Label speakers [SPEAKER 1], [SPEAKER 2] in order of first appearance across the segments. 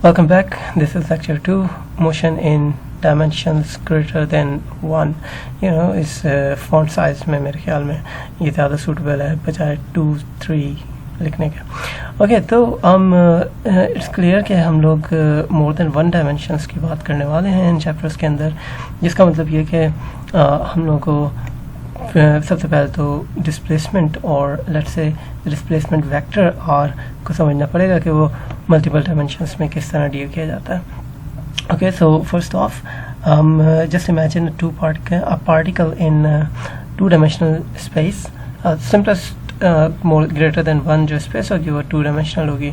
[SPEAKER 1] Welcome back. This is lecture 2, motion in dimensions greater than 1. इस font size में मेरे ख्याल में ये ज़्यादा suitable है बजाय 2, 3 लिखने का। ओके, तो हम इट्स क्लियर कि हम लोग मोर देन 1 डायमेंशंस की बात करने वाले हैं इन चैप्टर्स के अंदर, जिसका मतलब ये कि हम लोग को सबसे पहले तो डिस्प्लेसमेंट और let's say displacement vector are को समझना पड़ेगा कि वो मल्टीपल डायमेंशंस में किस तरह डील किया जाता है। Okay, so first of just imagine a particle in 2-dimensional space. Simplest more greater than 1 जो स्पेस होगी वो 2-dimensional होगी।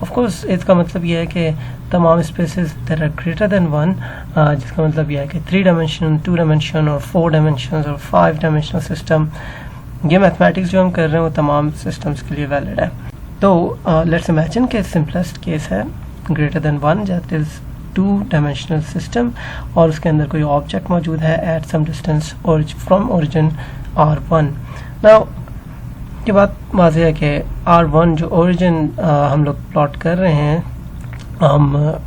[SPEAKER 1] ऑफ कोर्स इसका मतलब ये है कि तमाम spaces that are greater than 1, जिसका मतलब यह है कि 3-dimension, 2-dimension और 4-dimension और 5-dimensional सिस्टम, ये मैथमेटिक्स जो हम कर रहे हैं वो तमाम सिस्टम्स के लिए वैलिड है। तो लेट्स इमेजिन के सिंपलेस्ट केस है greater than 1 that is 2-dimensional system और उसके अंदर कोई ऑब्जेक्ट मौजूद है at some distance from origin R1। Now ये बात वाज़ेह है कि R1 जो ओरिजिन हम लोग प्लॉट कर रहे हैं,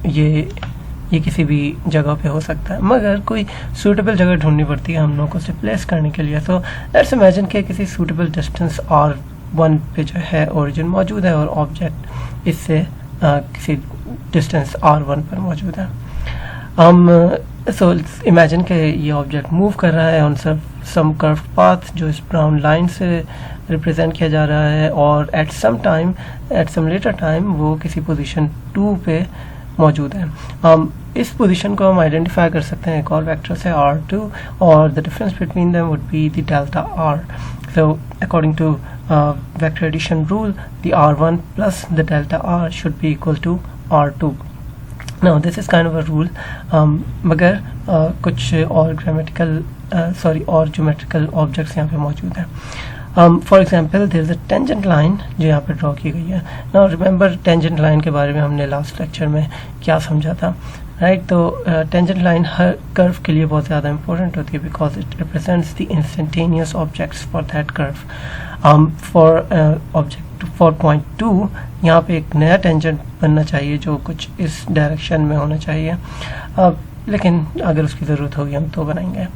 [SPEAKER 1] ये किसी भी जगह पे हो सकता है, मगर कोई सूटेबल जगह ढूंढनी पड़ती है हम लोग को रिप्लेस करने के लिए। तो लेट्स इमेजिन कि किसी सूटेबल डिस्टेंस R1 पे जो है ओरिजिन मौजूद है और ऑब्जेक्ट इससे किसी डिस्टेंस R1 पर मौजूद है। सो इमेजिन कि ये ऑब्जेक्ट मूव कर रहा है ऑन सम कर्व पाथ जो इस ब्राउन लाइन से रिप्रेजेंट किया जा रहा है, और एट सम लेटर टाइम वो किसी पोजीशन 2 पे मौजूद है। इस पोजीशन को हम आइडेंटिफाई कर सकते हैं एक और वेक्टर से R2, और the difference between them would be the delta R। So according to vector addition rule, the R1 plus the delta R should be equal to R2. Now this is kind of a rule, मगर कुछ और और geometrical objects यहाँ पे मौजूद हैं। For example, there is a tangent line जो यहाँ पे ड्रॉ की गई है। Now remember tangent line के बारे में हमने लास्ट लेक्चर में क्या समझा था, राइट? तो टेंजेंट लाइन हर कर्व के लिए बहुत ज़्यादा इंपॉर्टेंट होती है because it represents the instantaneous objects for that curve. For point 2 यहाँ पे एक नया टेंजेंट बनना चाहिए जो कुछ इस डायरेक्शन में होना चाहिए, लेकिन अगर उसकी ज़रूरत होगी हम तो बनाएंगे।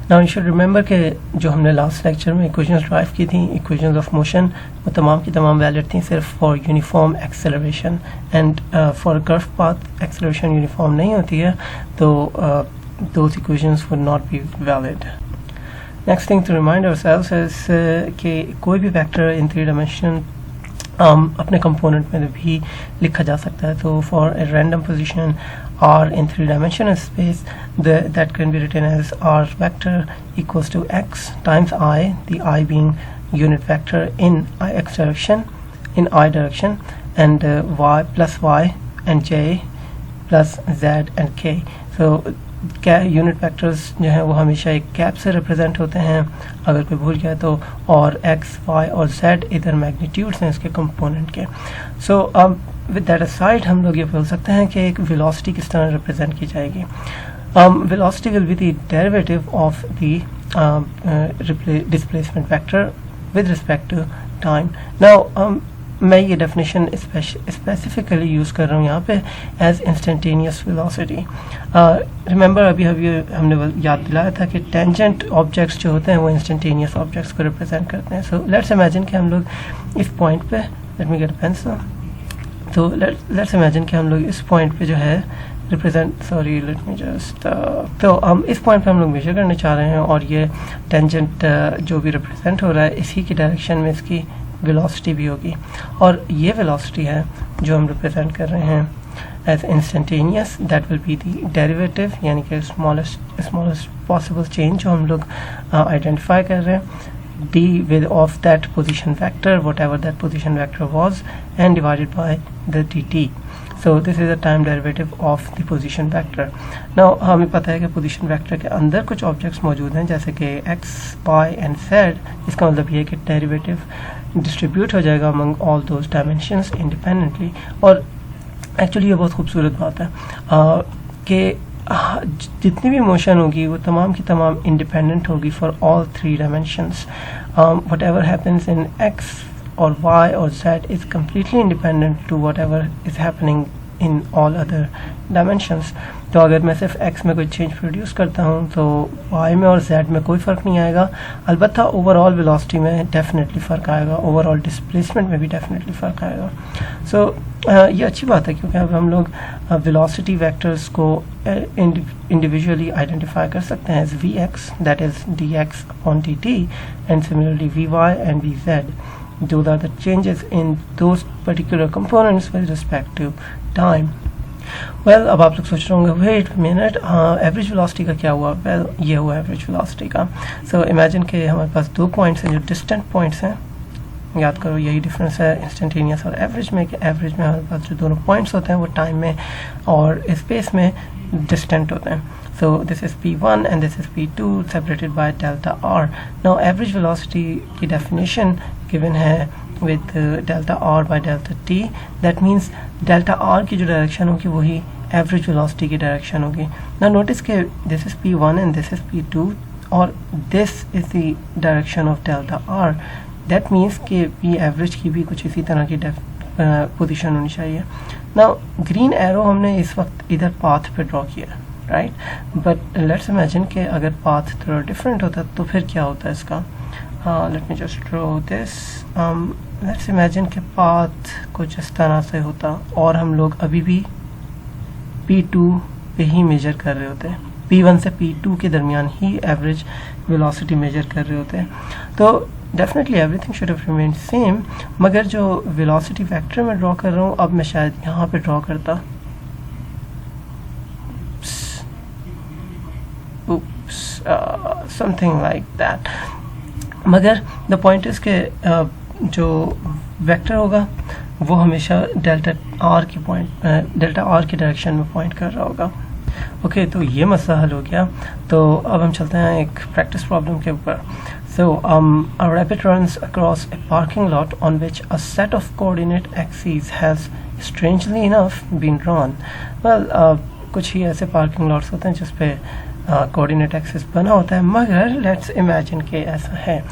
[SPEAKER 1] नाउ यू शुड रिमेंबर कि जो हमने लास्ट लेक्चर में इक्वेशंस ड्राइव की थी, इक्वेशंस ऑफ मोशन, वो तमाम की तमाम वैलिड थी सिर्फ for uniform acceleration, and for curve path acceleration uniform नहीं होती है, तो those equations would not be valid. Next thing to remind ourselves is कि कोई भी वेक्टर इन 3 डायमेंशन अपने कंपोनेंट में भी लिखा जा सकता है। तो for a random position R in 3-dimensional space, that can be written as R vector equals to X times I, the I being unit vector in X direction, in I direction, and Y plus Y and J plus Z and K. So unit vectors जो हैं वो हमेशा एक cap से represent होते हैं अगर कोई भूल गया तो, और एक्स, वाई और जेड इधर मैग्नीट्यूड्स हैं इसके कंपोनेंट के। सो विद दैट असाइड हम लोग ये बोल सकते हैं कि एक वेलोसिटी किस तरह रिप्रेजेंट की जाएगी। Velocity will be the derivative of the displacement vector with respect to time. Now मैं ये डेफिनेशन स्पेसिफिकली यूज़ कर रहा हूँ यहाँ पे एज इंस्टेंटेनियस वेलोसिटी। रिमेंबर अभी हमने याद दिलाया था कि टेंजेंट ऑब्जेक्ट्स जो होते हैं वो इंस्टेंटेनियस ऑब्जेक्ट्स को रिप्रेजेंट करते हैं। सो लेट्स इमेजिन कि हम लोग इस पॉइंट पे, late me get a pencil, तो लेट्स इमेजिन कि हम लोग इस पॉइंट पे जो है तो हम इस पॉइंट पे हम लोग मेजर करने चाह रहे हैं, और ये टेंजेंट जो भी रिप्रेजेंट हो रहा है इसी की डायरेक्शन में इसकी वेलोसिटी भी होगी, और ये वेलोसिटी है जो हम रिप्रेजेंट कर रहे हैं as instantaneous, that will be the derivative, यानी कि स्मॉलेस्ट पॉसिबल चेंज जो हम लोग आइडेंटिफाई कर रहे हैं, d with of that position vector, whatever that position vector was, and divided by the dt. So this is the time derivative of the position vector. Now हमें पता है कि position vector के अंदर कुछ objects मौजूद हैं जैसे कि x, y and z। इसका मतलब ये है कि derivative distribute हो जाएगा among all those dimensions independently। और actually ये बहुत खूबसूरत बात है कि जितनी भी मोशन होगी वो तमाम की तमाम इंडिपेंडेंट होगी for all 3 dimensions. whatever happens in x or y or z is completely independent to whatever is happening in all other dimensions. तो अगर मैं सिर्फ x में कोई चेंज प्रोड्यूस करता हूँ तो y में और z में कोई फ़र्क नहीं आएगा, अलबत्ता ओवरऑल वेलोसिटी में डेफिनेटली फ़र्क आएगा, ओवरऑल डिस्प्लेसमेंट में भी डेफिनेटली फ़र्क आएगा. सो ये अच्छी बात है क्योंकि अब हम लोग वेलोसिटी वेक्टर्स को इंडिविजुअली आइडेंटिफाई कर सकते हैं as vx, that is dx upon dt, and similarly vy and vz. Those are the changes in those particular components with respect to time. Well, अब आप लोग सोच रहे होंगे वेट मिनट, एवरेज वेलोसिटी का क्या हुआ? वेल, ये हुआ एवरेज वेलोसिटी का. सो इमेजिन कि हमारे पास दो पॉइंट्स हैं जो डिस्टेंट पॉइंट्स हैं. याद करो यही डिफरेंस है इंस्टेंटेनियस और एवरेज में कि एवरेज में हमारे पास जो दोनों पॉइंट्स होते हैं वो टाइम में और स्पेस में डिस्टेंट होते हैं. So this is P1 and this is P2 separated by delta R. Now average velocity की definition given है with delta R by delta T. That means delta R की जो direction होगी वही average velocity की direction होगी. Now notice कि this is P1 and this is P2 और this is the direction of delta R. That means कि P average की भी कुछ इसी तरह की पोजीशन होनी चाहिए. Now green arrow हमने इस वक्त इधर पाथ पे ड्रॉ किया, राइट, बट लेट्स इमेजिन कि अगर पाथ थोड़ा डिफरेंट होता तो फिर क्या होता है इसका. Late me just draw this. Let's imagine कि पाथ कुछ इस तरह से होता और हम लोग अभी भी P2 पे ही मेजर कर रहे होते हैं, P1 से P2 के दरमियान ही एवरेज वेलोसिटी मेजर कर रहे होते हैं. तो definitely everything should have remain same, मगर जो वेलोसिटी वेक्टर मैं ड्रॉ कर रहा हूँ अब मैं शायद यहाँ पे ड्रॉ करता. Something like that. मगर द पॉइंट इज के जो वेक्टर होगा वो हमेशा डेल्टा आर की डायरेक्शन में पॉइंट कर रहा होगा. ओके, तो ये मसला हल हो गया. तो अब हम चलते हैं एक प्रैक्टिस प्रॉब्लम के ऊपर. So a rabbit runs across a parking lot on which a set of coordinate axes has strangely enough been drawn. Well, कुछ ही ऐसे पार्किंग लॉट्स होते हैं जिस पे कोऑर्डिनेट एक्सिस बना होता है, मगर लेट्स इमेजिन कि ऐसा है.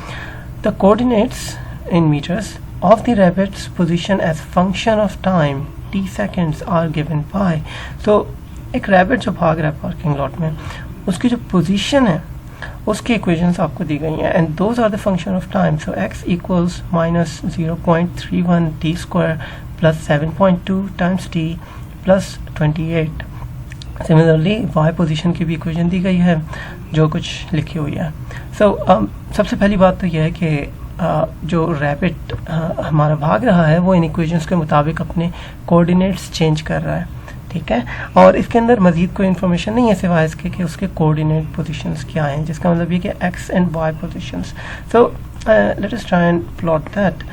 [SPEAKER 1] The coordinates in metres of the rabbit's position as function of time t seconds are given by. तो एक रैबिट जो भाग रहा है पार्किंग लॉट में, उसकी जो पोजीशन है उसकी इक्वेशंस आपको दी गई हैं and those are the function of time. So x equals minus 0.31 t square plus 7.2 times t plus 28. Similarly y position की भी इक्वेशन दी गई है जो कुछ लिखी हुई है. सो सबसे पहली बात तो यह है कि जो रैबिट हमारा भाग रहा है वो इन इक्वेशंस के मुताबिक अपने कोऑर्डिनेट्स चेंज कर रहा है, ठीक है, और इसके अंदर मजीद कोई इन्फॉर्मेशन नहीं है सिवाय इसके कि उसके कोऑर्डिनेट पोजीशंस क्या हैं, जिसका मतलब ये कि x and y positions. So let us try and plot that.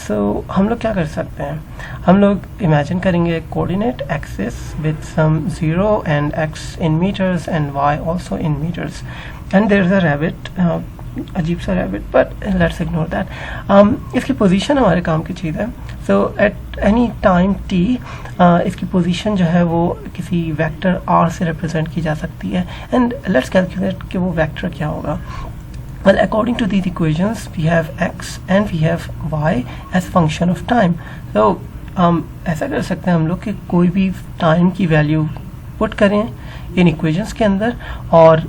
[SPEAKER 1] So हम लोग क्या कर सकते हैं, हम लोग इमेजिन करेंगे coordinate axis with some 0 and x in metres and y also in metres and there is a rabbit, अजीब सा rabbit, but let's ignore that. इसकी पोजीशन हमारे काम की चीज़ है. So at any time t इसकी पोजीशन जो है वो किसी वेक्टर r से रिप्रेजेंट की जा सकती है एंड लेट्स कैलकुलेट कि वो वेक्टर क्या होगा. Well, according to these equations, we have x and we have y as function of time. So, ऐसा कर सकते हैं हम लोग कि कोई भी टाइम की वैल्यू पुट करें इन इक्वेशंस के अंदर और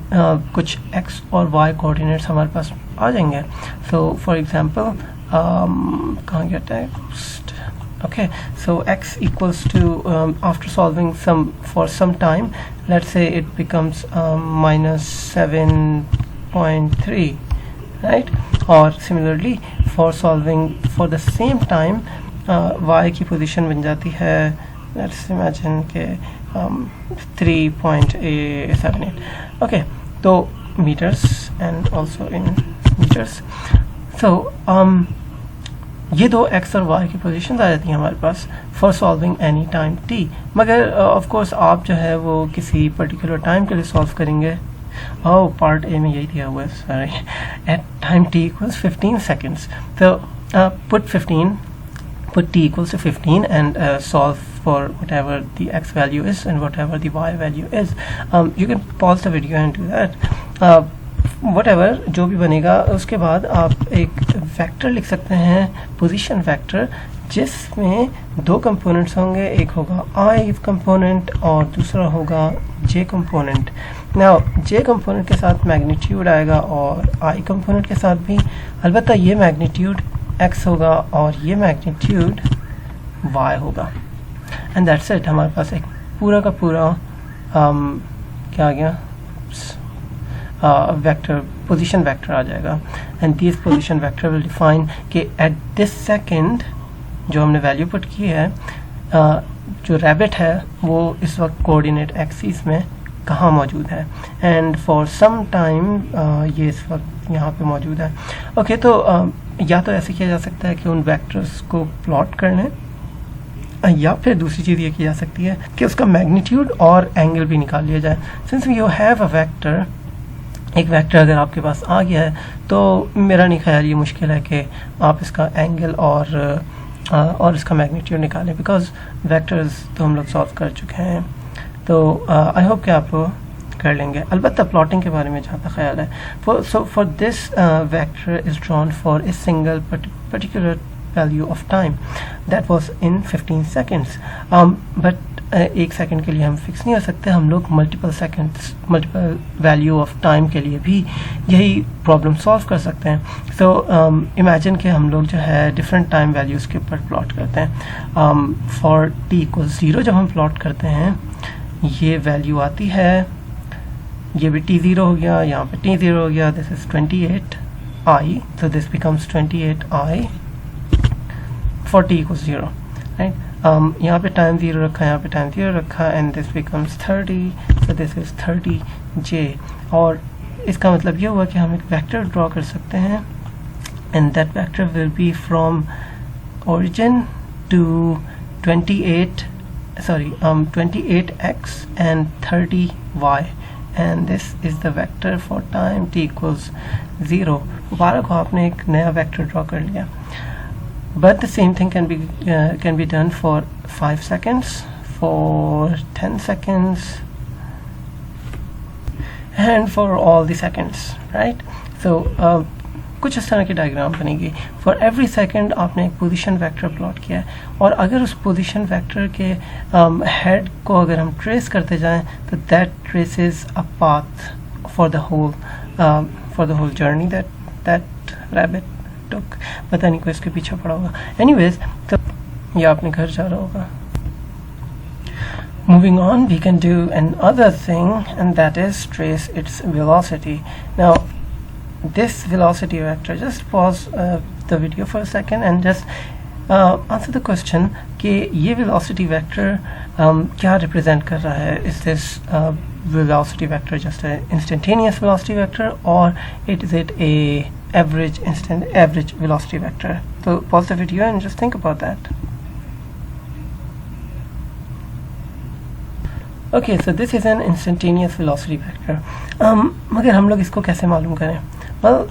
[SPEAKER 1] कुछ x और y कोऑर्डिनेट्स हमारे पास आ जाएंगे. सो फॉर एग्जांपल कहाँ गया text. Okay, so x equals to after solving for some time, let's say it becomes minus 7.3, right? Or similarly for solving for the same time y की position बन जाती है, let's imagine के 3.78. Okay, तो meters and also in meters. So ये दो x और y की पोजीशंस आ जाती हैं हमारे पास for solving any time t. मगर ऑफ कोर्स आप जो है वो किसी पर्टिकुलर टाइम के लिए सॉल्व करेंगे. पार्ट ए में यही दिया हुआ है, sorry. At time t equals 15 seconds. तो put t equals to 15 and solve for whatever the x value is and whatever the y value is. You can pause the video and do that. whatever जो भी बनेगा, उसके बाद आप एक vector लिख सकते हैं, पोजीशन वेक्टर, जिसमें दो कंपोनेंट्स होंगे, एक होगा आई कंपोनेंट और दूसरा होगा जे कंपोनेंट। नाउ जे कंपोनेंट के साथ मैग्नीट्यूड आएगा और आई कंपोनेंट के साथ भी, अलबत्ता ये मैग्नीट्यूड x होगा और ये मैग्नीट्यूड y होगा, एंड दैट्स इट। हमारे पास एक पूरा का पूरा क्या आ गया, वेक्टर, पोजीशन वेक्टर आ जाएगा। And this position vector will define कि एट दिस सेकंड जो हमने वैल्यू पुट की है, जो रैबिट है वो इस वक्त कोऑर्डिनेट एक्सिस में कहाँ मौजूद है, एंड फॉर सम टाइम ये इस वक्त यहाँ पे मौजूद है। ओके, तो या तो ऐसे किया जा सकता है कि उन वेक्टर्स को प्लॉट कर लें, या फिर दूसरी चीज़ ये की जा सकती है कि उसका मैग्नीट्यूड और एंगल भी निकाल लिया जाए। Since you have a vector, एक वेक्टर अगर आपके पास आ गया है तो मेरा नहीं ख्याल ये मुश्किल है कि आप इसका एंगल और इसका मैग्नीट्यूड निकालें, बिकॉज वेक्टर्स तो हम लोग सॉल्व कर चुके हैं। तो आई होप कि आप कर लेंगे। अलबत्ता प्लॉटिंग के बारे में जहाँ तक ख्याल है, for this vector is drawn for a single particular value of time that was in 15 seconds, but एक सेकंड के लिए हम फिक्स नहीं हो सकते, हम लोग multiple seconds, multiple value of time के लिए भी यही प्रॉब्लम सॉल्व कर सकते हैं। सो इमेजिन कि हम लोग जो है डिफरेंट टाइम वैल्यूज़ के ऊपर प्लॉट करते हैं। फॉर t इक्वल्स 0 जब हम प्लॉट करते हैं, ये वैल्यू आती है, ये भी t0 हो गया, यहाँ पे t0 हो गया, this is 28i, so this becomes 28i for t equals 0, right? यहाँ पे टाइम 0 रखा है, यहाँ पे टाइम 0 रखा, and this becomes 30, so this is 30j। और इसका मतलब ये हुआ कि हम एक वेक्टर ड्रॉ कर सकते हैं, and that vector will B from origin to 28x and 30y, and this is the vector for time t equals 0। मुबारक हो, आपने एक नया वेक्टर ड्रॉ कर लिया। But the same thing can be done for 5 seconds, for 10 seconds, and for all the seconds, right? So कुछ इस तरह की डायग्राम बनेगी। For every second आपने एक पोजीशन वेक्टर प्लॉट किया है, और अगर उस पोजीशन वेक्टर के हेड को अगर हम ट्रेस करते जाएं तो that traces a path for the whole journey that rabbit took। पता नहीं कोई इसके पीछे पड़ा होगा। Anyways, तो ये अपने घर जा रहा होगा। Moving on, we can do another thing, and that is trace its velocity. Now, this velocity vector, just pause the video for a second and just answer the question कि ये velocity vector क्या represent कर रहा है? Is this velocity vector just an instantaneous velocity vector, or is it a average velocity vector? So pause the video and just think about that. Okay, so this is an instantaneous velocity vector. मगर हम लोग इसको कैसे मालूम करें? Well,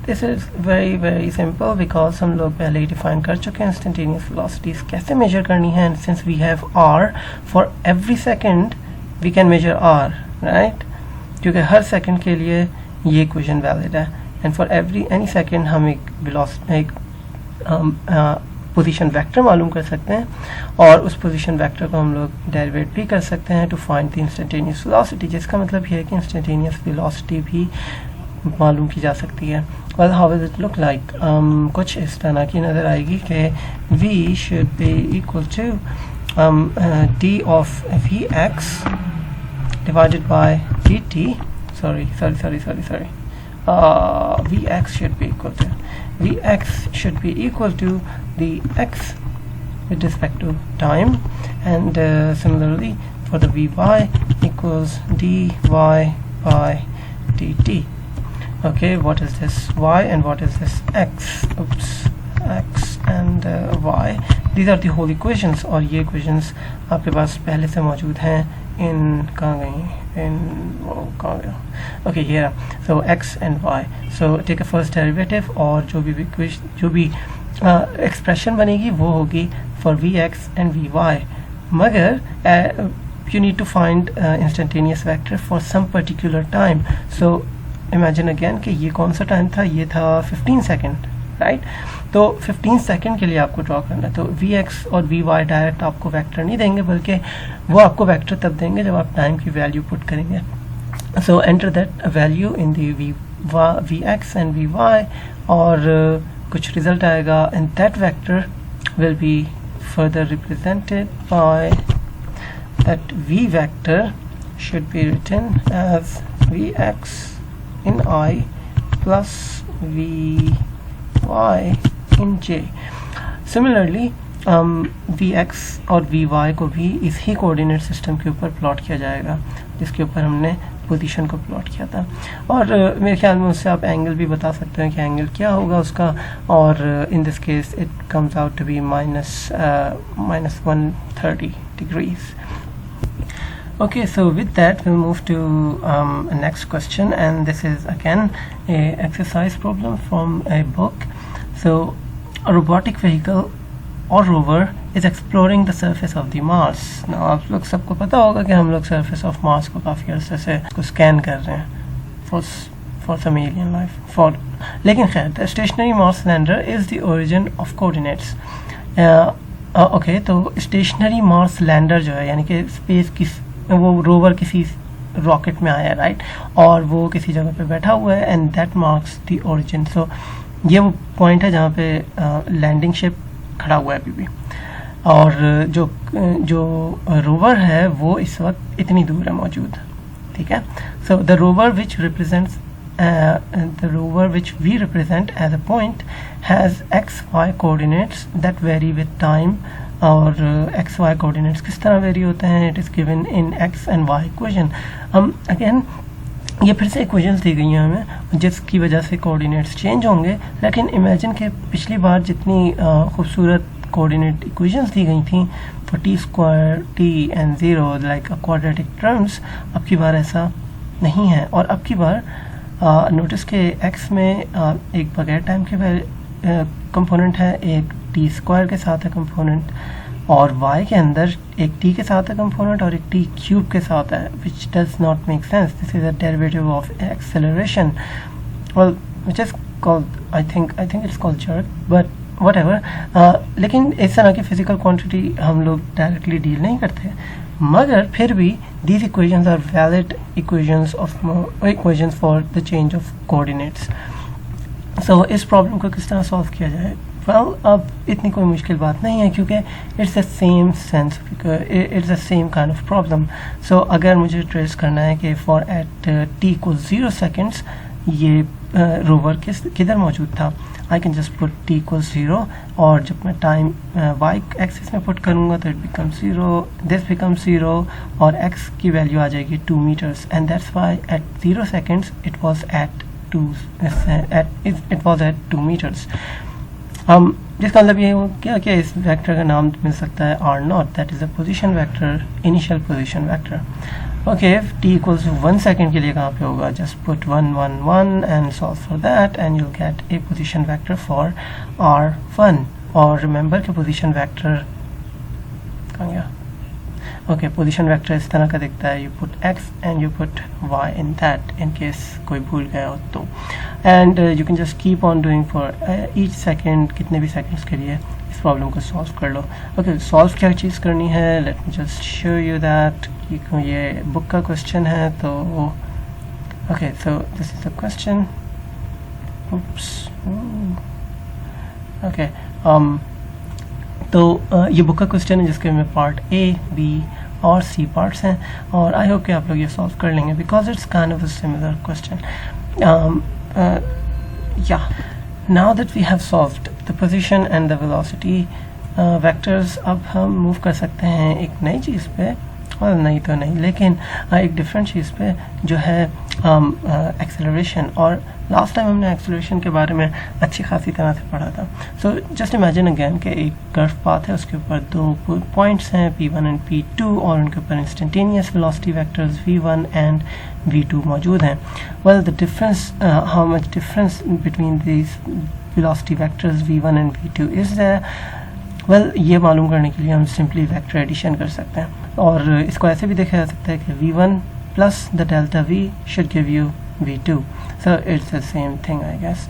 [SPEAKER 1] this is very simple, because हम लोग पहले ही डिफाइन कर चुके हैं instantaneous velocities कैसे मेजर करनी है, and since we have r, for every second we can measure r, right? क्योंकि हर सेकंड के लिए ये इक्वेशन वैलिड है, एंड फॉर एनी सेकंड हम एक पोजीशन वेक्टर मालूम कर सकते हैं, और उस पोजीशन वेक्टर को हम लोग डेरिवेट भी कर सकते हैं to find the instantaneous velocity, जिसका मतलब ये है कि इंस्टेंटेनियस वेलोसिटी भी मालूम की जा सकती है। Well, how will it look like? कुछ इस तरह की नज़र आएगी कि v should be equal to d of vx divided by dt, sorry, vx should be equal to the x with respect to time, and similarly for the vy equals dy by dt. Okay, what is this y and what is this x? X and y, these are the whole equations, और ये equations आपके पास पहले से मौजूद हैं कहाँ गया? Okay, here. So x and y. So take a first derivative, और जो भी expression बनेगी वो होगी for vx and vy. मगर you need to find instantaneous vector for some particular time. So imagine again कि ये कौन सा टाइम था, ये था 15 सेकेंड, राइट। तो 15 सेकेंड के लिए आपको ड्रॉ करना है। तो वी एक्स और वी वाई डायरेक्ट आपको वेक्टर नहीं देंगे, बल्कि वो आपको वेक्टर तब देंगे जब आप टाइम की वैल्यू पुट करेंगे। So enter that value in the V X and V Y, और कुछ रिजल्ट आएगा, and that vector will be further represented by that v vector should be written as vx in I plus vy in j. Similarly vx और vy को भी इसी coordinate system के ऊपर plot किया जाएगा जिसके ऊपर हमने पोजीशन को प्लॉट किया था, और मेरे ख्याल में उससे आप एंगल भी बता सकते हैं कि एंगल क्या होगा उसका, और in this case it comes out to be -130 degrees. Okay, so with that we'll move to a next question, and this is again a exercise problem from a book. So a robotic vehicle और rover is exploring the surface of the Mars. आप लोग सबको पता होगा कि हम लोग surface of Mars को काफ़ी अर्से से उसको स्कैन कर रहे हैं फॉर सम एलियन लाइफ लेकिन खैर the stationary Mars lander is the origin of coordinates. Okay, तो स्टेशनरी मार्स लैंडर जो है यानी कि स्पेस की वो रोवर किसी रॉकेट में आया, राइट, और वो किसी जगह पे बैठा हुआ है, and that marks the origin. So ये वो पॉइंट है जहाँ पे लैंडिंग शिप खड़ा हुआ है अभी भी, और जो रोवर है वो इस वक्त इतनी दूर है मौजूद, ठीक है। So the rover which we represent as a point has X Y coordinates that vary with time, और एक्स वाई कोऑर्डिनेट्स किस तरह वेरी होते हैं, it is given in X and Y equation. हम अगेन ये फिर से इक्वेशंस दी गई हैं हमें जिसकी वजह से कोऑर्डिनेट्स चेंज होंगे, लेकिन इमेजिन के पिछली बार जितनी खूबसूरत कोऑर्डिनेट इक्वेशंस दी गई थी for T square T and zero like a quadratic terms, अब की बार ऐसा नहीं है। और अब की बार नोटिस के एक्स में एक बगैर टाइम के कंपोनेंट है, एक टी स्क्वायर के साथ है कंपोनेंट, और y के अंदर एक t के साथ है कंपोनेंट और एक t क्यूब के साथ है, which does not make sense. This is a derivative of acceleration, well, which is called I think it's called jerk, but whatever. लेकिन इस तरह की फिजिकल क्वांटिटी हम लोग डायरेक्टली डील नहीं करते, मगर फिर भी these equations are valid equations for the change of coordinates. So इस प्रॉब्लम को किस तरह सॉल्व किया जाए? अब इतनी कोई मुश्किल बात नहीं है क्योंकि it's the same sense, it's the same kind of problem. So अगर मुझे ट्रेस करना है कि फॉर एट t को 0 सेकेंड्स ये रोवर किधर मौजूद था, I can just put t को 0, और जब मैं टाइम y एक्सिस में पुट करूँगा तो इट बिकम 0, दिस बिकम 0, और x की वैल्यू आ जाएगी 2 metres, and that's Y at 0 seconds it was at 2 metres. जिसका मतलब ये हो गया कि इस वेक्टर का नाम मिल सकता है r0, that is a position vector, initial position vector. Okay, t equals 1 second के लिए कहाँ पे होगा, just put 1 1 1 and solve for that and you get A position vector for r1। और रिमेंबर कि पोजीशन वेक्टर कहाँ गया, ओके, पोजीशन वेक्टर इस तरह का दिखता है, you put x and you put y in that, in case कोई भूल गया हो तो, and you can just keep on doing for each second, कितने भी सेकेंड्स के लिए इस प्रॉब्लम को सॉल्व कर लो। ओके, सॉल्व क्या चीज़ करनी है, late me just show you that, ये बुक का क्वेश्चन है, तो okay, so this is the question, okay, तो ये बुक का क्वेश्चन है जिसके में पार्ट ए, बी और सी पार्ट्स हैं, और आई होप कि आप लोग ये सॉल्व कर लेंगे because it's kind of a similar question. yeah, now that we have solved the position and the velocity vectors, अब हम मूव कर सकते हैं एक नई चीज़ पे, और नहीं तो नहीं लेकिन एक डिफरेंट चीज़ पे जो है एक्सेलरेशन। और लास्ट टाइम हमने एक्सेलरेशन के बारे में अच्छी खासी तरह से पढ़ा था। सो जस्ट इमेजिन अगेन कि एक कर्व पाथ है, उसके ऊपर 2 पॉइंट्स हैं P1 एंड P2, और उनके ऊपर instantaneous velocity vectors V1 and V2 मौजूद हैं। Well the difference, how much difference between these velocity vectors V1 and V2 is there, well ये मालूम करने के लिए हम सिंपली वेक्टर एडिशन कर सकते हैं, और इसको ऐसे भी देखा जा सकता है कि V1 plus the delta V should give you v2. So it's the same thing I guess.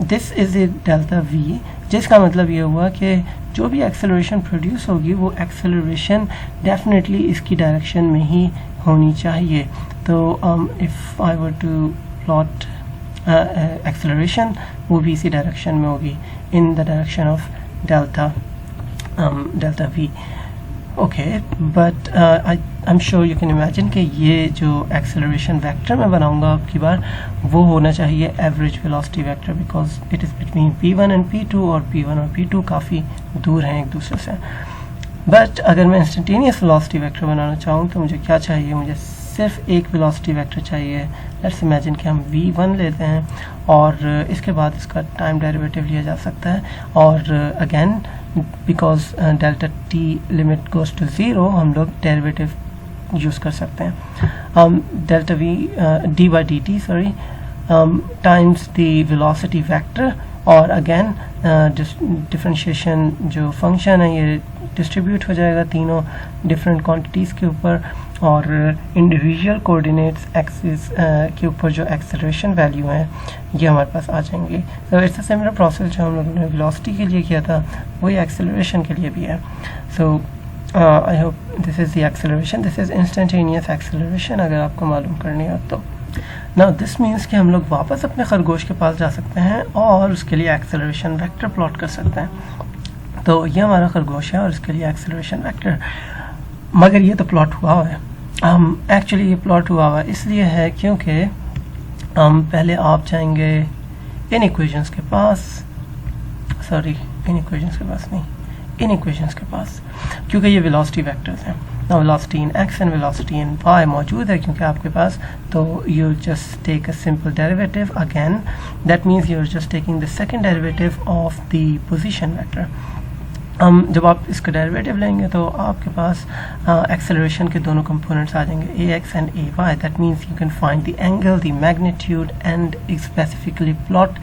[SPEAKER 1] This is a delta v, जिसका मतलब ये हुआ कि जो भी एक्सेलरेशन प्रोड्यूस होगी वो एक्सेलरेशन डेफिनेटली इसकी डायरेक्शन में ही होनी चाहिए. तो if I were to plot acceleration वो भी इसी डायरेक्शन में होगी, in the direction of delta v. Okay, but I am sure you can imagine कि ये जो एक्सेलरेशन वेक्टर मैं बनाऊंगा अब की बार वो होना चाहिए average velocity vector, because it is between p1 and p2 और p1 और p2 काफ़ी दूर हैं एक दूसरे से. बट अगर मैं इंस्टेंटेनियस वेलोसिटी वेक्टर बनाना चाहूँ तो मुझे क्या चाहिए, मुझे सिर्फ एक वेलोसिटी वेक्टर चाहिए. लेट्स इमेजिन कि हम v1 लेते हैं और इसके बाद इसका टाइम डेरिवेटिव लिया जा सकता है, और again because delta t limit goes to 0 हम लोग डेरिवेटिव यूज़ कर सकते हैं. Delta v d by dt sorry times the velocity vector, और अगेन डिफरेंशिएशन जो फंक्शन है ये डिस्ट्रीब्यूट हो जाएगा तीनों डिफरेंट क्वांटिटीज़ के ऊपर, और इंडिविजुअल कोऑर्डिनेट्स एक्सिस के ऊपर जो एक्सेलरेशन वैल्यू है ये हमारे पास आ जाएंगी. तो इट्स अ सिमिलर प्रोसेस जो हम लोगों ने वेलोसिटी के लिए किया था वही एक्सेलरेशन के लिए भी है. So I hope this is the acceleration, this is instantaneous acceleration अगर आपको मालूम करनी हो तो. नाउ दिस मीन्स कि हम लोग वापस अपने खरगोश के पास जा सकते हैं और उसके लिए एक्सेलरेशन वेक्टर प्लॉट कर सकते हैं. तो ये हमारा खरगोश है और इसके लिए एक्सेलरेशन वेक्टर, मगर ये तो प्लॉट हुआ है. एक्चुअली ये प्लॉट हुआ हुआ इसलिए है क्योंकि पहले आप जाएंगे इन इक्वेशंस के पास, सॉरी इन इक्वेशंस के पास नहीं, इन इक्वेशंस के पास, क्योंकि ये वेलोसिटी वेक्टर्स हैं. Velocity in x and velocity in y मौजूद है क्योंकि आपके पास, तो you just take a simple derivative again, that means you are just taking the second derivative of the position vector. जब आप इसका डेरिवेटिव लेंगे तो आपके पास एक्सेलरेशन के दोनों कंपोनेंट्स आ जाएंगे ax and ay. That means you can find the angle, the magnitude and specifically plot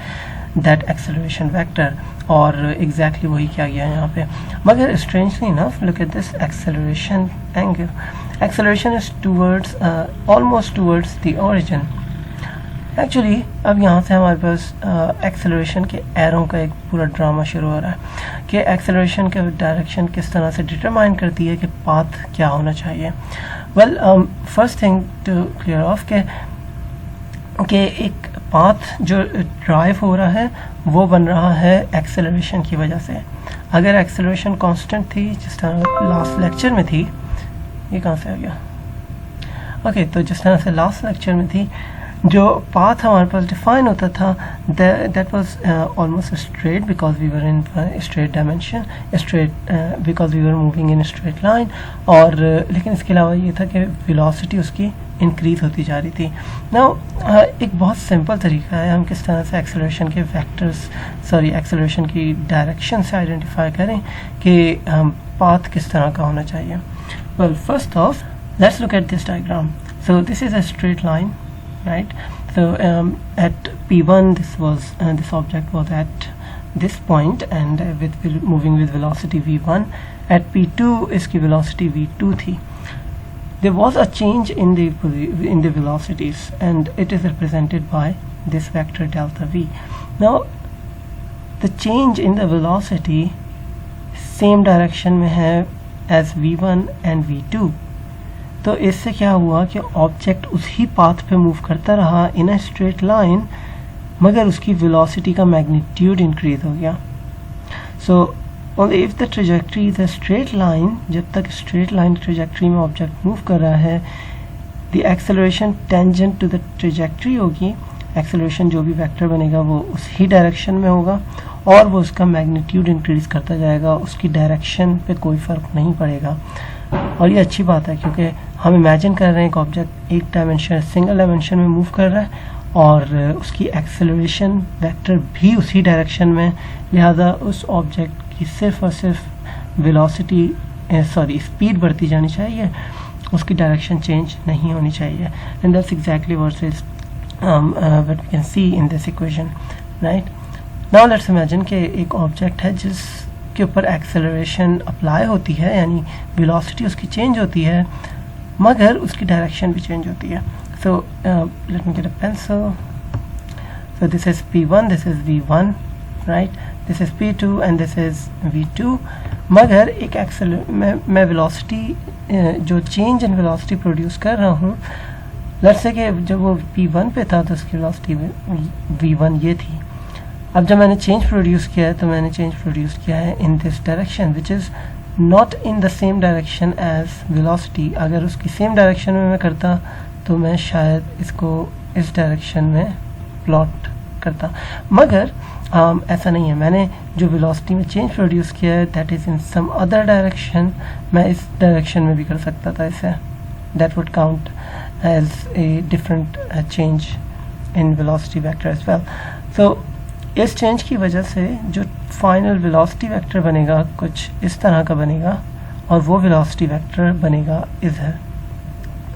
[SPEAKER 1] that acceleration vector, और एग्जैक्टली वही किया गया है यहाँ पे. मगर strangely enough look at this acceleration angle, acceleration is towards almost towards the origin. Actually अब यहाँ से हमारे पास एक्सेलरेशन के एरों का एक पूरा ड्रामा शुरू हो रहा है कि एक्सेलरेशन के डायरेक्शन किस तरह से डिटरमाइन करती है कि पाथ क्या होना चाहिए. Well first thing to clear off कि एक पाथ जो ड्राइव हो रहा है वो बन रहा है एक्सेलरेशन की वजह से. अगर एक्सेलरेशन कांस्टेंट थी जिस तरह लास्ट लेक्चर में थी, ये कहाँ से आ गया, ओके, तो जिस तरह से लास्ट लेक्चर में थी जो पाथ हमारे पास डिफाइन होता था that was almost straight because we were in straight dimension, straight because we were moving in straight line, और लेकिन इसके अलावा ये था कि वेलोसिटी उसकी इंक्रीज होती जा रही थी. नाउ एक बहुत सिंपल तरीका है हम किस तरह से एक्सेलरेशन के वेक्टर्स, सॉरी एक्सेलरेशन की डायरेक्शन से आइडेंटिफाई करें कि पाथ किस तरह का होना चाहिए. Well first of let's look at this diagram. So this is a straight line, right? So at p1 this object was at this point and moving with velocity v1. At p2 इसकी velocity v2 थी. There was a change in the velocities and it is represented by this vector delta v. Now the change in the velocity same direction में है as v1 and v2. तो इससे क्या हुआ कि object उसी path पे मूव करता रहा इन अ स्ट्रेट लाइन, मगर उसकी वेलोसिटी का मैग्नीट्यूड इंक्रीज हो गया. So only if the trajectory is a straight line, जब तक स्ट्रेट लाइन ट्रेजेक्टरी में ऑब्जेक्ट मूव कर रहा है, the acceleration tangent to the trajectory होगी. एक्सेलरेशन जो भी वेक्टर बनेगा वो उसी डायरेक्शन में होगा और वो उसका मैग्नीट्यूड इंक्रीज करता जाएगा, उसकी डायरेक्शन पे कोई फ़र्क नहीं पड़ेगा. और ये अच्छी बात है क्योंकि हम इमेजिन कर रहे हैं कि ऑब्जेक्ट एक डायमेंशन सिंगल डायमेंशन में मूव कर रहा है और उसकी एक्सेलरेशन वेक्टर भी उसी डायरेक्शन में, लिहाजा उस ऑब्जेक्ट की सिर्फ और सिर्फ वेलोसिटी स्पीड बढ़ती जानी चाहिए, उसकी डायरेक्शन चेंज नहीं होनी चाहिए. And that's exactly what is what we can see in this equation, right? Now let's imagine कि एक ऑब्जेक्ट है जिसके ऊपर एक्सेलरेशन अप्लाई होती है, यानी वेलोसिटी उसकी चेंज होती है मगर उसकी डायरेक्शन भी चेंज होती है. so let me get a pencil. So this is P1, this is V1, right? This is P2 and this is V2. मगर एक मैं वेलोसिटी जो चेंज इन वेलोसिटी प्रोड्यूस कर रहा हूँ, लेट्स से कि जब वो P1 पे था तो उसकी वेलोसिटी V1 ये थी. अब जब मैंने चेंज प्रोड्यूस किया है तो मैंने चेंज प्रोड्यूस किया है in this direction which is not in the same direction as velocity. अगर उसकी सेम डायरेक्शन में मैं करता तो मैं शायद इसको इस डायरेक्शन में प्लॉट करता, मगर ऐसा नहीं है. मैंने जो वेलोसिटी में चेंज प्रोड्यूस किया है that is in some other direction. मैं इस डायरेक्शन में भी कर सकता था इसे. That would count as a different change in velocity vector as well. So इस चेंज की वजह से जो फाइनल वेलोसिटी वेक्टर बनेगा कुछ इस तरह का बनेगा और वो वेलोसिटी वेक्टर बनेगा इधर.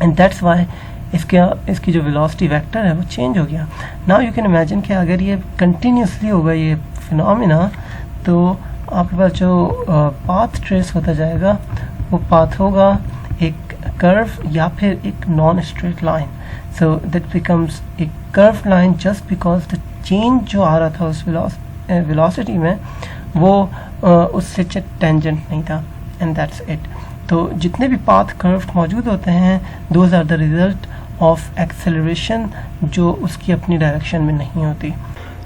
[SPEAKER 1] एंड दैट्स वाई इसकी जो वेलोसिटी वेक्टर है वो चेंज हो गया. नाउ यू कैन इमेजिन कि अगर ये कंटिन्यूसली होगा ये फिनोमिना तो आपके पास जो पाथ ट्रेस होता जाएगा वो पाथ होगा एक कर्व या फिर एक non straight line. So that becomes a curve line just because the change जो आ रहा था उस वेलोसिटी में वो उससे टेंजेंट नहीं था. And that's it. तो जितने भी पाथ कर्व मौजूद होते हैं those are the result of acceleration जो उसकी अपनी डायरेक्शन में नहीं होती.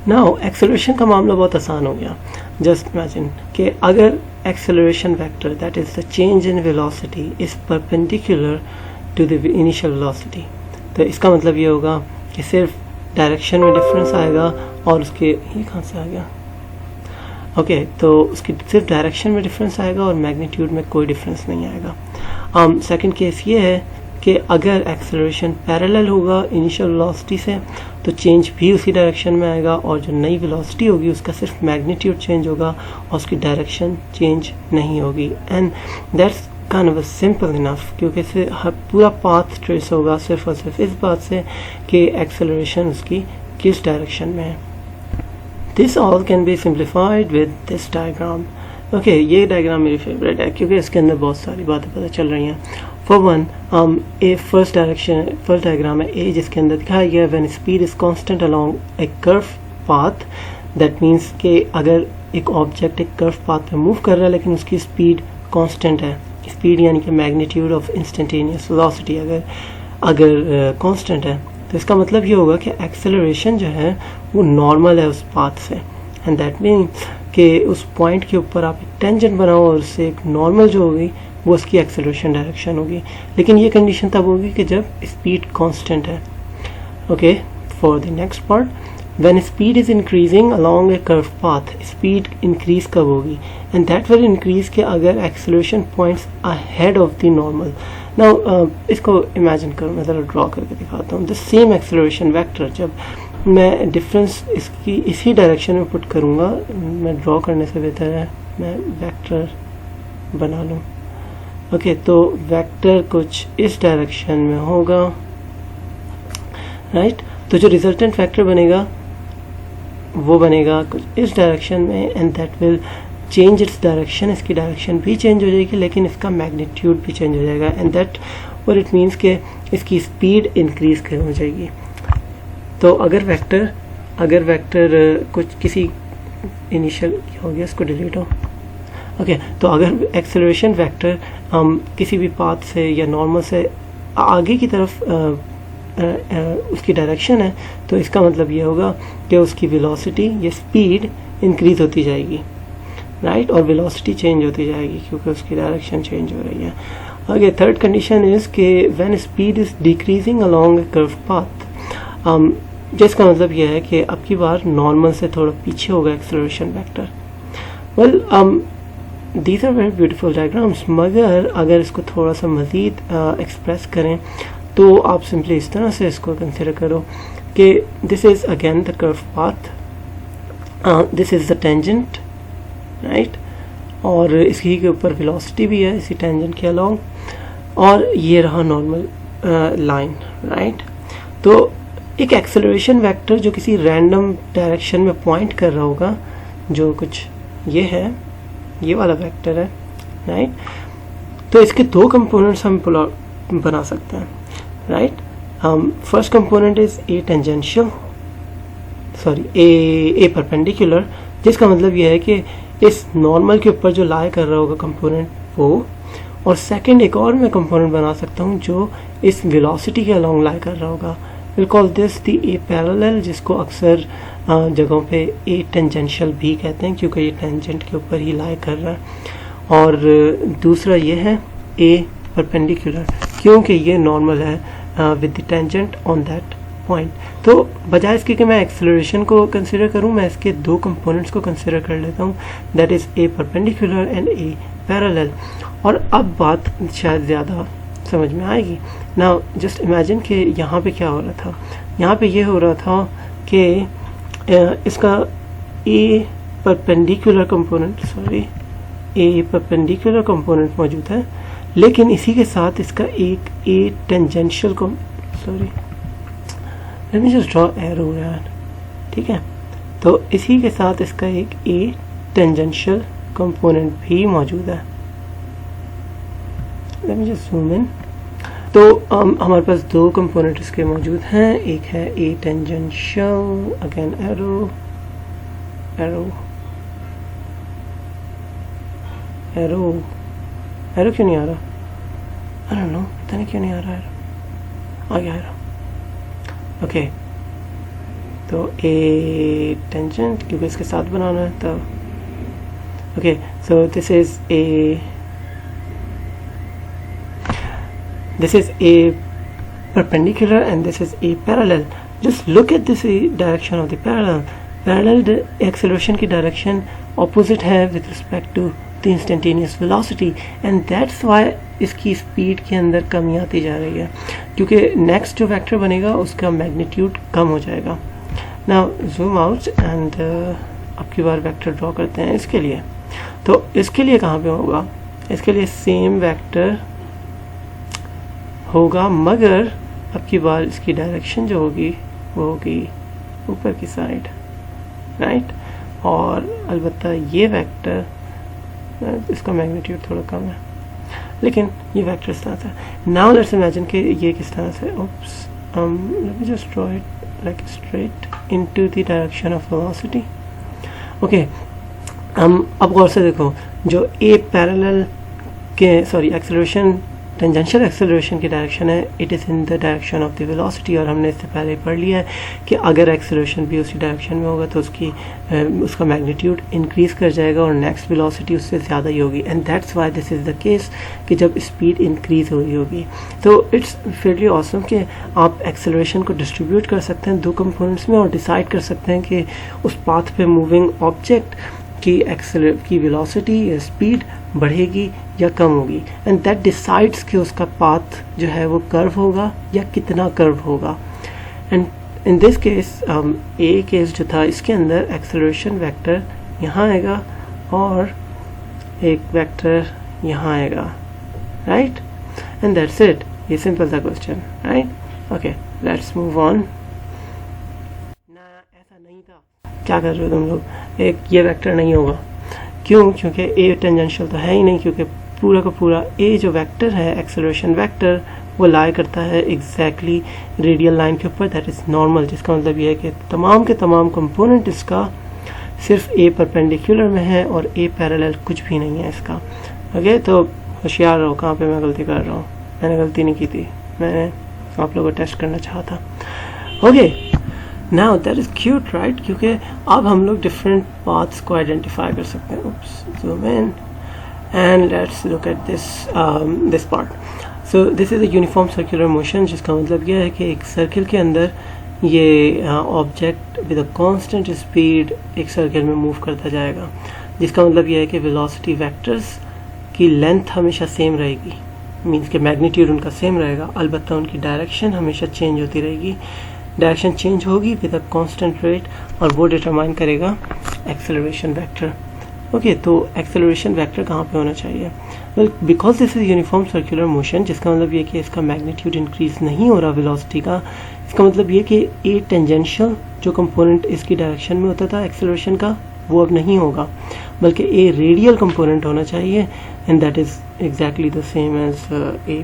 [SPEAKER 1] नाउ एक्सेलरेशन का मामला बहुत आसान हो गया. जस्ट इमेजिन कि अगर acceleration vector that is the change in velocity is perpendicular to the initial velocity, तो इसका मतलब ये होगा कि सिर्फ डायरेक्शन में डिफरेंस आएगा और उसके ये कहाँ से आ गया ओके तो उसकी सिर्फ डायरेक्शन में डिफरेंस आएगा और मैग्नीट्यूड में कोई डिफरेंस नहीं आएगा. सेकंड केस ये है कि अगर एक्सेलरेशन पैरेलल होगा इनिशियल वेलोसिटी से तो चेंज भी उसी डायरेक्शन में आएगा और जो नई वेलोसिटी होगी उसका सिर्फ मैग्नीट्यूड चेंज होगा और उसकी डायरेक्शन चेंज नहीं होगी. And that's kind of simple enough क्योंकि इससे पूरा पाथ ट्रेस होगा सिर्फ और सिर्फ इस बात से कि एक्सेलरेशन उसकी किस डायरेक्शन में है. This all can be simplified with this diagram. Okay, ये डायग्राम मेरी फेवरेट है क्योंकि इसके अंदर बहुत सारी बातें पता चल रही हैं. For one A first diagram है ए जिसके अंदर दिखाया गया when speed is constant along A curve path. That means कि अगर एक ऑब्जेक्ट एक कर्व पाथ पे मूव कर रहा है लेकिन उसकी स्पीड कांस्टेंट है. स्पीड यानी कि मैग्नीट्यूड ऑफ इंस्टेंटेनियस वेलोसिटी अगर कांस्टेंट है तो इसका मतलब ये होगा कि एक्सेलरेशन जो है वो नॉर्मल है उस पाथ से. एंड दैट मीन्स कि उस पॉइंट के ऊपर आप एक टेंजेंट बनाओ और उससे एक नॉर्मल जो होगी वो उसकी एक्सेलरेशन डायरेक्शन होगी. लेकिन ये कंडीशन तब होगी कि जब स्पीड कांस्टेंट है. Okay, for the next part when speed is increasing along A curve path, speed increase कब होगी? एंड दैट विल इंक्रीज के अगर acceleration points ahead of the normal. Now इसको इमेजिन करो, मैं ज़रा ड्रॉ करके दिखाता हूँ. द सेम एक्सेलरेशन वेक्टर जब मैं डिफरेंस इसकी इसी डायरेक्शन में पुट करूँगा, मैं ड्रॉ करने से बेहतर है मैं वेक्टर बना लूँ. ओके, तो वेक्टर कुछ इस डायरेक्शन में होगा, राइट. तो जो रिजल्टेंट वेक्टर बनेगा वो बनेगा कुछ इस डायरेक्शन में and that will change its direction. इसकी डायरेक्शन भी चेंज हो जाएगी लेकिन इसका मैग्नीट्यूड भी चेंज हो जाएगा. And that what it means के इसकी स्पीड इंक्रीज हो जाएगी. तो अगर वेक्टर कुछ किसी इनिशियल क्या हो गया, इसको डिलीट हो. ओके, तो अगर एक्सेलरेशन वेक्टर किसी भी पाथ से या नॉर्मल से आगे की तरफ उसकी डायरेक्शन है तो इसका मतलब ये होगा कि उसकी वेलोसिटी या स्पीड इंक्रीज होती जाएगी, राइट, और वेलोसिटी चेंज होती जाएगी क्योंकि उसकी डायरेक्शन चेंज हो रही है. ओके, थर्ड कंडीशन इज कि when speed is decreasing along A curve path, जिसका मतलब यह है कि अब की बार नॉर्मल से थोड़ा पीछे होगा acceleration vector. Well these are very beautiful diagrams, मगर अगर इसको थोड़ा सा मज़ीद एक्सप्रेस करें तो आप सिंपली इस तरह से इसको कंसिडर करो कि this is again the curve path, this is the tangent, right, और इसी के ऊपर वेलोसिटी भी है इसी टेंजेंट के अलोंग, और ये रहा नॉर्मल लाइन, राइट. तो एक एक्सेलरेशन वेक्टर जो किसी रैंडम डायरेक्शन में पॉइंट कर रहा होगा, जो कुछ ये है, ये वाला वेक्टर है, राइट. तो इसके दो कंपोनेंट्स हम बना सकते हैं, right. First component is a tangential, sorry A perpendicular, जिसका मतलब यह है कि इस नॉर्मल के ऊपर जो लाई कर रहा होगा कंपोनेंट वो, और सेकंड एक और मैं कंपोनेंट बना सकता हूँ जो इस वेलोसिटी के अलोंग लाई कर रहा होगा। Will call this the A parallel, जिसको अक्सर जगहों पे ए टेंजेंशियल भी कहते हैं क्योंकि ये टेंजेंट के ऊपर ही लाई कर रहा है। और दूसरा ये है ए परपेंडिकुलर, क्योंकि ये नॉर्मल है with the tangent on that point. तो बजाय इसके कि मैं एक्सेलरेशन को कंसिडर करूं, मैं इसके दो कंपोनेंट्स को कंसिडर कर लेता हूं, that is a perpendicular and A parallel. और अब बात शायद ज़्यादा समझ में आएगी। नाउ जस्ट इमेजिन कि यहाँ पे क्या हो रहा था, यहाँ पे ये हो रहा था कि इसका ए परपेंडिकुलर कंपोनेंट, सॉरी ए परपेंडिकुलर कंपोनेंट मौजूद है, लेकिन इसी के साथ इसका एक ए tangential sorry late me just draw arrow यार, ठीक है। तो इसी के साथ इसका एक ए टेंजेंशियल कंपोनेंट भी मौजूद है। Late me just zoom in. तो हमारे पास दो कंपोनेंट इसके मौजूद हैं, एक है ए tangential, again arrow arrow arrow arrow क्यों नहीं आ रहा, आई डोंट नो, पता नहीं क्यों नहीं आ रहा है, आ गया एरो। ओके तो ए टेंजेंट क्योंकि इसके साथ बनाना है, तो okay so this is a perpendicular and this is a parallel. Just look at this direction of the parallel. Parallel acceleration की direction opposite है with respect to the instantaneous velocity and that's why इसकी speed के अंदर कमी आती जा रही है, क्योंकि नेक्स्ट जो वेक्टर बनेगा उसका मैग्नीट्यूड कम हो जाएगा। नाउ जूम आउट एंड अब की बार वेक्टर ड्रॉ करते हैं इसके लिए। तो इसके लिए कहाँ पे होगा, इसके लिए सेम वेक्टर होगा, मगर अब की बार इसकी डायरेक्शन जो होगी वो होगी ऊपर की साइड, राइट। और अलबत्ता ये वेक्टर, इसका मैग्नीट्यूड थोड़ा कम है, लेकिन ये वेक्टर इस तरह से। नाउ लेट्स इमेजिन कि ये किस तरह से, oops, let me just draw it like straight into the direction of velocity. Okay अब गौर से देखो, जो ए पैरेलल के सॉरी एक्सेलरेशन टेंजेंशियल एक्सेलरेशन की डायरेक्शन है, it is in the direction of the velocity, और हमने इससे पहले पढ़ लिया है कि अगर एक्सेलरेशन भी उसी डायरेक्शन में होगा तो उसका मैग्नीट्यूड इंक्रीज कर जाएगा और नेक्स्ट वेलोसिटी उससे ज़्यादा ही होगी। And that's why this is the case कि जब स्पीड इंक्रीज हो रही होगी तो इट्स फेयरली ऑसम कि आप एक्सेलरेशन को डिस्ट्रीब्यूट कर सकते हैं दो कंपोनेंट्स में और डिसाइड कर सकते हैं कि उस पाथ पे मूविंग ऑब्जेक्ट की वेलोसिटी या स्पीड बढ़ेगी या कम होगी, एंड दैट डिसाइड्स कि उसका पाथ जो है वो कर्व होगा या कितना कर्व होगा। And in this case A case जो था, इसके अंदर एक्सेलरेशन वेक्टर यहाँ आएगा और एक वेक्टर यहाँ आएगा, राइट। एंड दैट्स इट, ये सिंपल सा question, right. Okay let's move on. ना ऐसा नहीं था, क्या कर रहे हो तुम लोग, एक ये वेक्टर नहीं होगा, क्यों, क्योंकि ए टेंजेंशियल तो है ही नहीं, क्योंकि पूरा का पूरा ए जो वेक्टर है एक्सेलरेशन वेक्टर वो लाई करता है एग्जैक्टली रेडियल लाइन के ऊपर, दैट इज़ नॉर्मल, जिसका मतलब ये है कि तमाम के तमाम कंपोनेंट इसका सिर्फ ए परपेंडिकुलर में है और ए पैरेलल कुछ भी नहीं है इसका। ओके तो होशियार रहो, कहाँ पे मैं गलती कर रहा हूँ, मैंने गलती नहीं की थी, मैंने आप लोगों को टेस्ट करना चाहा था। Okay now that is cute, right, क्योंकि अब हम लोग डिफरेंट पाथ्स को आइडेंटिफाई कर सकते हैं। Zoom in and let's look at this part. So this is a uniform circular motion, जिसका मतलब यह है कि एक सर्किल के अंदर ये object with a constant speed एक सर्किल में मूव करता जाएगा, जिसका मतलब यह है कि वेलोसिटी वेक्टर्स की लेंथ हमेशा सेम रहेगी, मीन्स के मैग्नीट्यूड उनका सेम रहेगा, अलबत्ता उनकी डायरेक्शन हमेशा चेंज होती रहेगी। डायरेक्शन चेंज होगी विद अ कांस्टेंट रेट और वो डिटरमाइन करेगा एक्सेलरेशन वेक्टर। ओके तो एक्सेलरेशन वेक्टर कहाँ पे होना चाहिए, well because this is uniform circular motion, जिसका मतलब ये कि इसका मैग्नीट्यूड इंक्रीज नहीं हो रहा वेलोसिटी का, इसका मतलब ये कि ए टेंजेंशियल जो कंपोनेंट इसकी डायरेक्शन में होता था एक्सेलरेशन का वो अब नहीं होगा, बल्कि ए रेडियल कंपोनेंट होना चाहिए, and that is exactly the same as a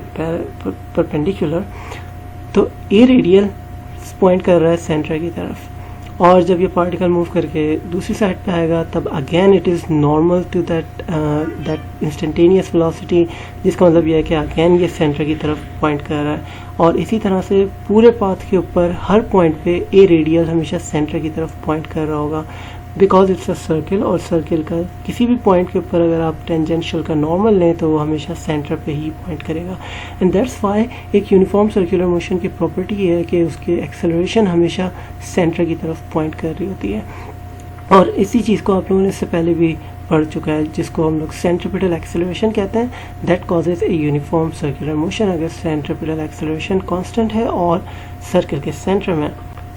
[SPEAKER 1] perpendicular. तो ए रेडियल पॉइंट कर रहा है सेंटर की तरफ, और जब ये पार्टिकल मूव करके दूसरी साइड पे आएगा तब again it is normal to that instantaneous velocity, जिसका मतलब ये है कि अगेन ये सेंटर की तरफ पॉइंट कर रहा है। और इसी तरह से पूरे पाथ के ऊपर हर पॉइंट पे ए रेडियल हमेशा सेंटर की तरफ पॉइंट कर रहा होगा, बिकॉज इट्स अ सर्किल, और सर्किल का किसी भी पॉइंट के ऊपर अगर आप टेंजेंशियल का नॉर्मल लें तो वो हमेशा सेंटर पे ही पॉइंट करेगा। एंड दैट्स व्हाई एक यूनिफॉर्म सर्कुलर मोशन की प्रॉपर्टी ये है कि उसकी एक्सेलरेशन हमेशा सेंटर की तरफ पॉइंट कर रही होती है। और इसी चीज़ को आप लोगों ने इससे पहले भी पढ़ चुका है, जिसको हम लोग सेंट्रिपिटल एक्सेलरेशन कहते हैं, that causes a uniform circular motion. अगर सेंट्रिपिटल एक्सेलरेशन कांस्टेंट है और सर्किल के सेंटर में।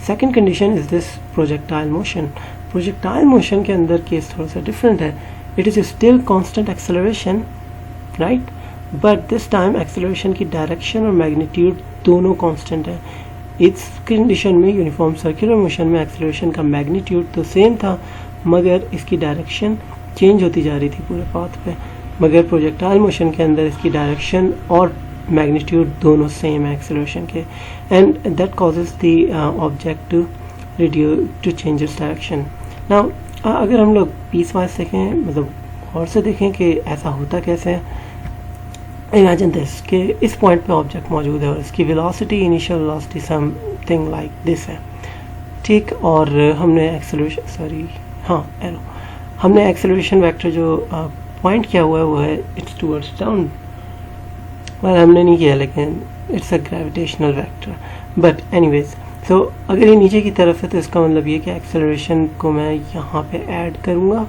[SPEAKER 1] Second condition is this projectile motion. Projectile motion के अंदर केस थोड़ा सा डिफरेंट है। It is still constant acceleration, right, but this time acceleration की डायरेक्शन और मैग्नीट्यूड दोनों कांस्टेंट है। इस कंडीशन में यूनिफॉर्म सर्कुलर मोशन में एक्सेलरेशन का मैग्नीट्यूड तो सेम था, मगर इसकी डायरेक्शन चेंज होती जा रही थी पूरे पाथ पे। मगर प्रोजेक्टाइल मोशन के अंदर इसकी डायरेक्शन और मैग्नीट्यूड दोनों सेम है एक्सेलरेशन के, and that causes the object to change its direction. Now अगर हम लोग पीस वाइज देखें, मतलब और से देखें कि ऐसा होता कैसे है। इमेजिन दिस कि इस पॉइंट पे ऑब्जेक्ट मौजूद है और इसकी velocity, initial velocity something like this है, ठीक, और हमने हमने एक्सेलरेशन वेक्टर जो पॉइंट किया हुआ है वो है इट्स टूवर्ड्स डाउन। वेल हमने नहीं किया, लेकिन it's a gravitational vector, but anyways. So अगर ये नीचे की तरफ है तो इसका मतलब ये कि एक्सेलरेशन को मैं यहाँ पे ऐड करूँगा,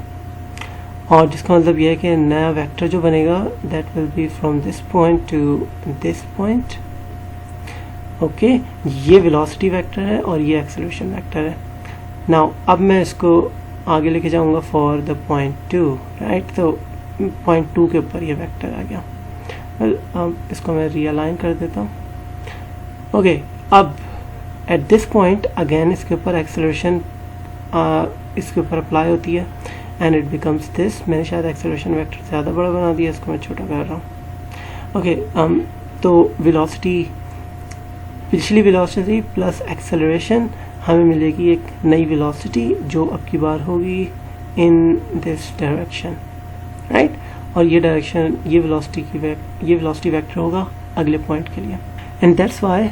[SPEAKER 1] और जिसका मतलब ये है कि नया वेक्टर जो बनेगा that will B from this point two this point. Okay, ये वेलोसिटी वेक्टर है और ये एक्सेलरेशन वेक्टर है। नाउ अब मैं इसको आगे लेके जाऊंगा फॉर द पॉइंट 2, राइट। तो पॉइंट 2 के ऊपर ये वेक्टर आ गया। वेल इसको मैं रीअलाइन कर देता हूँ। ओके, अब एट दिस पॉइंट अगेन इसके ऊपर एक्सेलरेशन इसके ऊपर अप्लाई होती है एंड इट बिकम्स दिस। मैंने शायद एक्सेलरेशन वेक्टर ज़्यादा बड़ा बना दिया, इसको मैं छोटा कर रहा हूँ। ओके, तो वेलोसिटी, पिछली वेलोसिटी प्लस एक्सेलरेशन हमें मिलेगी एक नई वेलोसिटी जो अब की बार होगी इन दिस डायरेक्शन, राइट। और ये डायरेक्शन, ये वेलोसिटी वेक्टर होगा अगले पॉइंट के लिए। एंड दैट्स व्हाई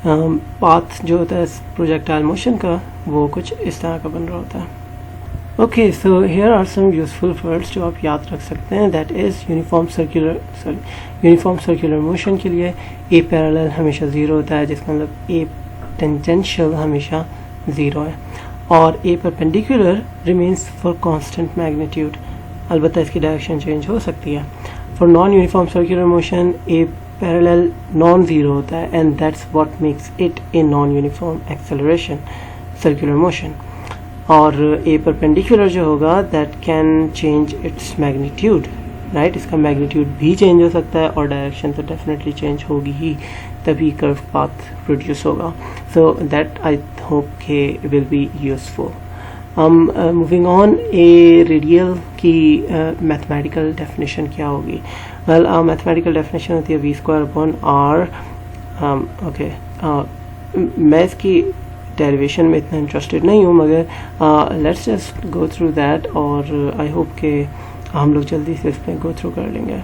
[SPEAKER 1] पाथ जो होता है प्रोजेक्टाइल मोशन का वो कुछ इस तरह का बन रहा होता है। Okay, so here are some useful words जो आप याद रख सकते हैं। That is uniform circular motion के लिए ए पैरेलल हमेशा 0 होता है, जिसका मतलब ए टेंजेंशियल हमेशा 0 है, और a perpendicular remains for constant magnitude. अलबत्ता इसकी डायरेक्शन चेंज हो सकती है। For non uniform circular motion a parallel non zero होता है, and that's what makes it a non uniform acceleration circular motion. और ए परपेंडिकुलर जो होगा that can change its magnitude, right. इसका मैग्नीट्यूड भी चेंज हो सकता है और डायरेक्शन तो डेफिनेटली चेंज होगी ही, तभी कर्व पाथ प्रोड्यूस होगा। सो दैट आई होप के will be useful. Moving on, A radial की मैथमेटिकल डेफिनेशन क्या होगी? वेल, मैथमेटिकल डेफिनेशन होती है v²/r। ओके, मैं इसकी डेरिवेशन में इतना इंटरेस्टेड नहीं हूँ, मगर let's just go through that, और आई होप के हम लोग जल्दी से इस पर गो थ्रू कर लेंगे।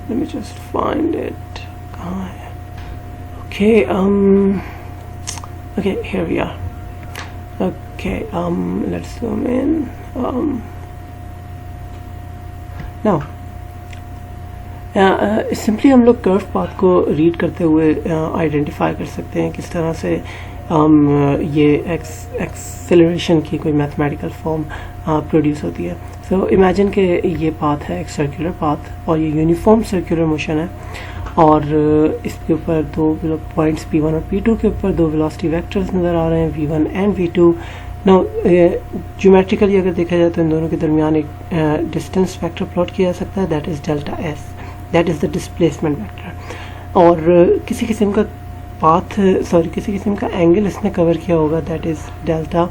[SPEAKER 1] Late me just find it, कहाँ है? Okay, here we are. Okay, let's zoom in. Now, simply हम लोग कर्व पाथ को रीड करते हुए आइडेंटिफाई कर सकते हैं किस तरह से ये एक्सेलरेशन की कोई मैथमेटिकल फॉर्म प्रोड्यूस होती है। सो इमेजिन कि ये पाथ है एक सर्कुलर पाथ, और ये यूनिफॉर्म सर्कुलर मोशन है, और इसके ऊपर दो पॉइंट्स P1 और P2 के ऊपर दो वेलोसिटी वेक्टर्स नज़र आ रहे हैं, V1 and V2। Now geometrically अगर देखा जाए तो इन दोनों के दरमियान एक डिस्टेंस वेक्टर प्लॉट किया जा सकता है, that is delta S, that is the displacement vector. और किसी किस्म का एंगल इसने कवर किया होगा, दैट इज़ डेल्टा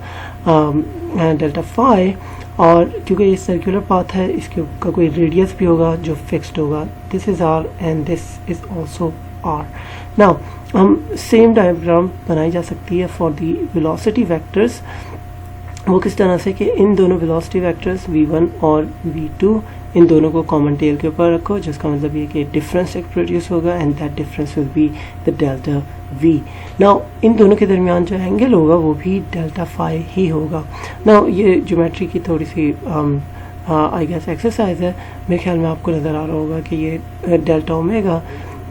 [SPEAKER 1] फाई, और क्योंकि ये सर्कुलर पाथ है, इसके का कोई रेडियस भी होगा जो फिक्स्ड होगा. This is R and this is also R. Now हम सेम डायग्राम बनाई जा सकती है फॉर दी वेलोसिटी वेक्टर्स. वो किस तरह से कि इन दोनों वेलोसिटी वेक्टर्स v1 और v2 इन दोनों को कॉमन टेल के ऊपर रखो, जिसका मतलब ये कि डिफरेंस एक प्रोड्यूस होगा and that difference will be the delta v. Now in दोनों के दरमियान जो एंगल होगा वो भी डेल्टा फाई ही होगा. नाउ ये ज्योमेट्री की थोड़ी सी आई गेस एक्सरसाइज है. मेरे ख्याल में आपको नज़र आ रहा होगा कि ये डेल्टा ओमेगा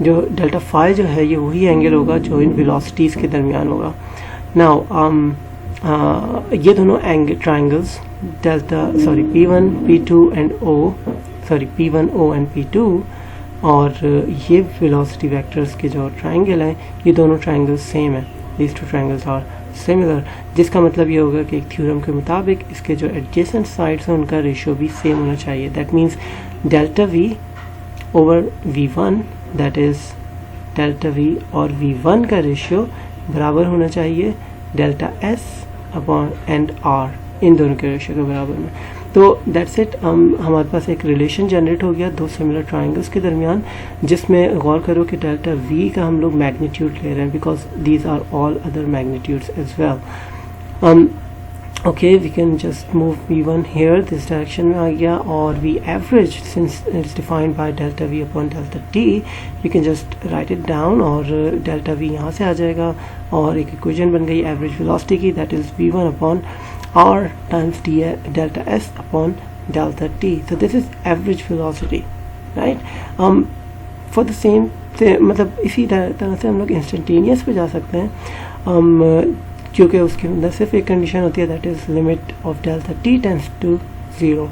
[SPEAKER 1] जो डेल्टा फाई जो है ये वही एंगल होगा जो इन वेलोसिटीज़ के दरमियान होगा. नाउ ये दोनों angle triangles delta P1 P2 and O P1 O and P2 और ये वेलोसिटी वेक्टर्स के जो ट्राइंगल हैं ये दोनों ट्राइंगल्स सेम है. These two triangles are similar, जिसका मतलब ये होगा कि एक थ्योरम के मुताबिक इसके जो एडजेसेंट साइड्स हैं उनका रेशियो भी सेम होना चाहिए. That means delta V over V1 that is delta V और V1 का रेशियो बराबर होना चाहिए delta S upon and R, इन दोनों के रेशियो के बराबर में. तो दैट्स इट. हमारे पास एक रिलेशन जनरेट हो गया दो सिमिलर ट्राइंगल्स के दरमियान, जिसमें गौर करो कि डेल्टा V का हम लोग मैग्नीट्यूड ले रहे हैं because these are all other magnitudes as well. okay, we can just move v1 here, this direction में आ गया, और v average since it's defined by delta v upon delta t, we can just write it down और delta v यहाँ से आ जाएगा और एक equation बन गई average velocity की, that is v1 upon r times d delta s upon delta t. So this is average velocity, right? For the same मतलब इसी तरह से हम लोग इंस्टेंटेनियस पे जा सकते हैं, क्योंकि उसके अंदर सिर्फ एक कंडीशन होती है, that is limit of delta T tends to 0.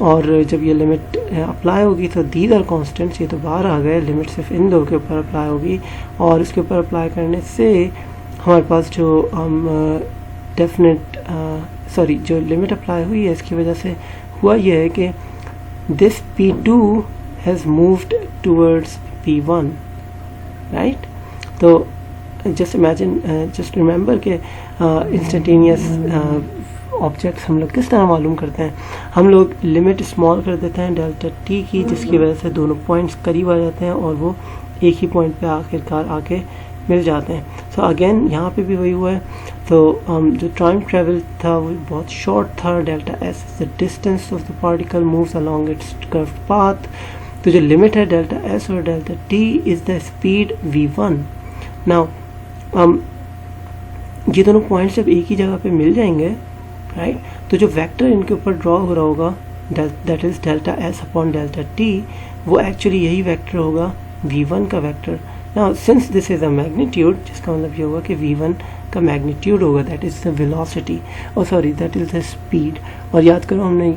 [SPEAKER 1] और जब ये लिमिट अप्लाई होगी तो दीज आर कॉन्स्टेंट्स, ये तो बाहर आ गए, लिमिट सिर्फ इन दो के ऊपर अप्लाई होगी और इसके ऊपर अप्लाई करने से हमारे पास जो डेफिनेट जो लिमिट अप्लाई हुई है इसकी वजह से हुआ ये है कि this P2 has moved towards P1, right? तो जस्ट इमेजिन, जस्ट रिमेंबर के इंस्टेंटेनियस ऑब्जेक्ट्स हम लोग किस तरह मालूम करते हैं. हम लोग लिमिट स्मॉल कर देते हैं डेल्टा टी की, जिसकी वजह से दोनों पॉइंट्स करीब आ जाते हैं और वो एक ही पॉइंट पे आखिरकार आके मिल जाते हैं. सो अगेन यहाँ पे भी वही हुआ है. तो जो टाइम ट्रेवल था वो बहुत शॉर्ट था. Delta S is the distance of the particle moves along it's curved path. तो जो लिमिट है डेल्टा एस और delta T is the speed v1. Now ये दोनों पॉइंट्स जब एक ही जगह पे मिल जाएंगे, राइट, तो जो वेक्टर इनके ऊपर ड्रॉ हो रहा होगा that is delta S upon delta T, वो एक्चुअली यही वेक्टर होगा v1 का vector. Now since this is a magnitude, जिसका मतलब ये होगा कि v1 का मैग्नीट्यूड होगा दैट इज़ द वेलोसिटी, और sorry that is the speed. और याद करो हमने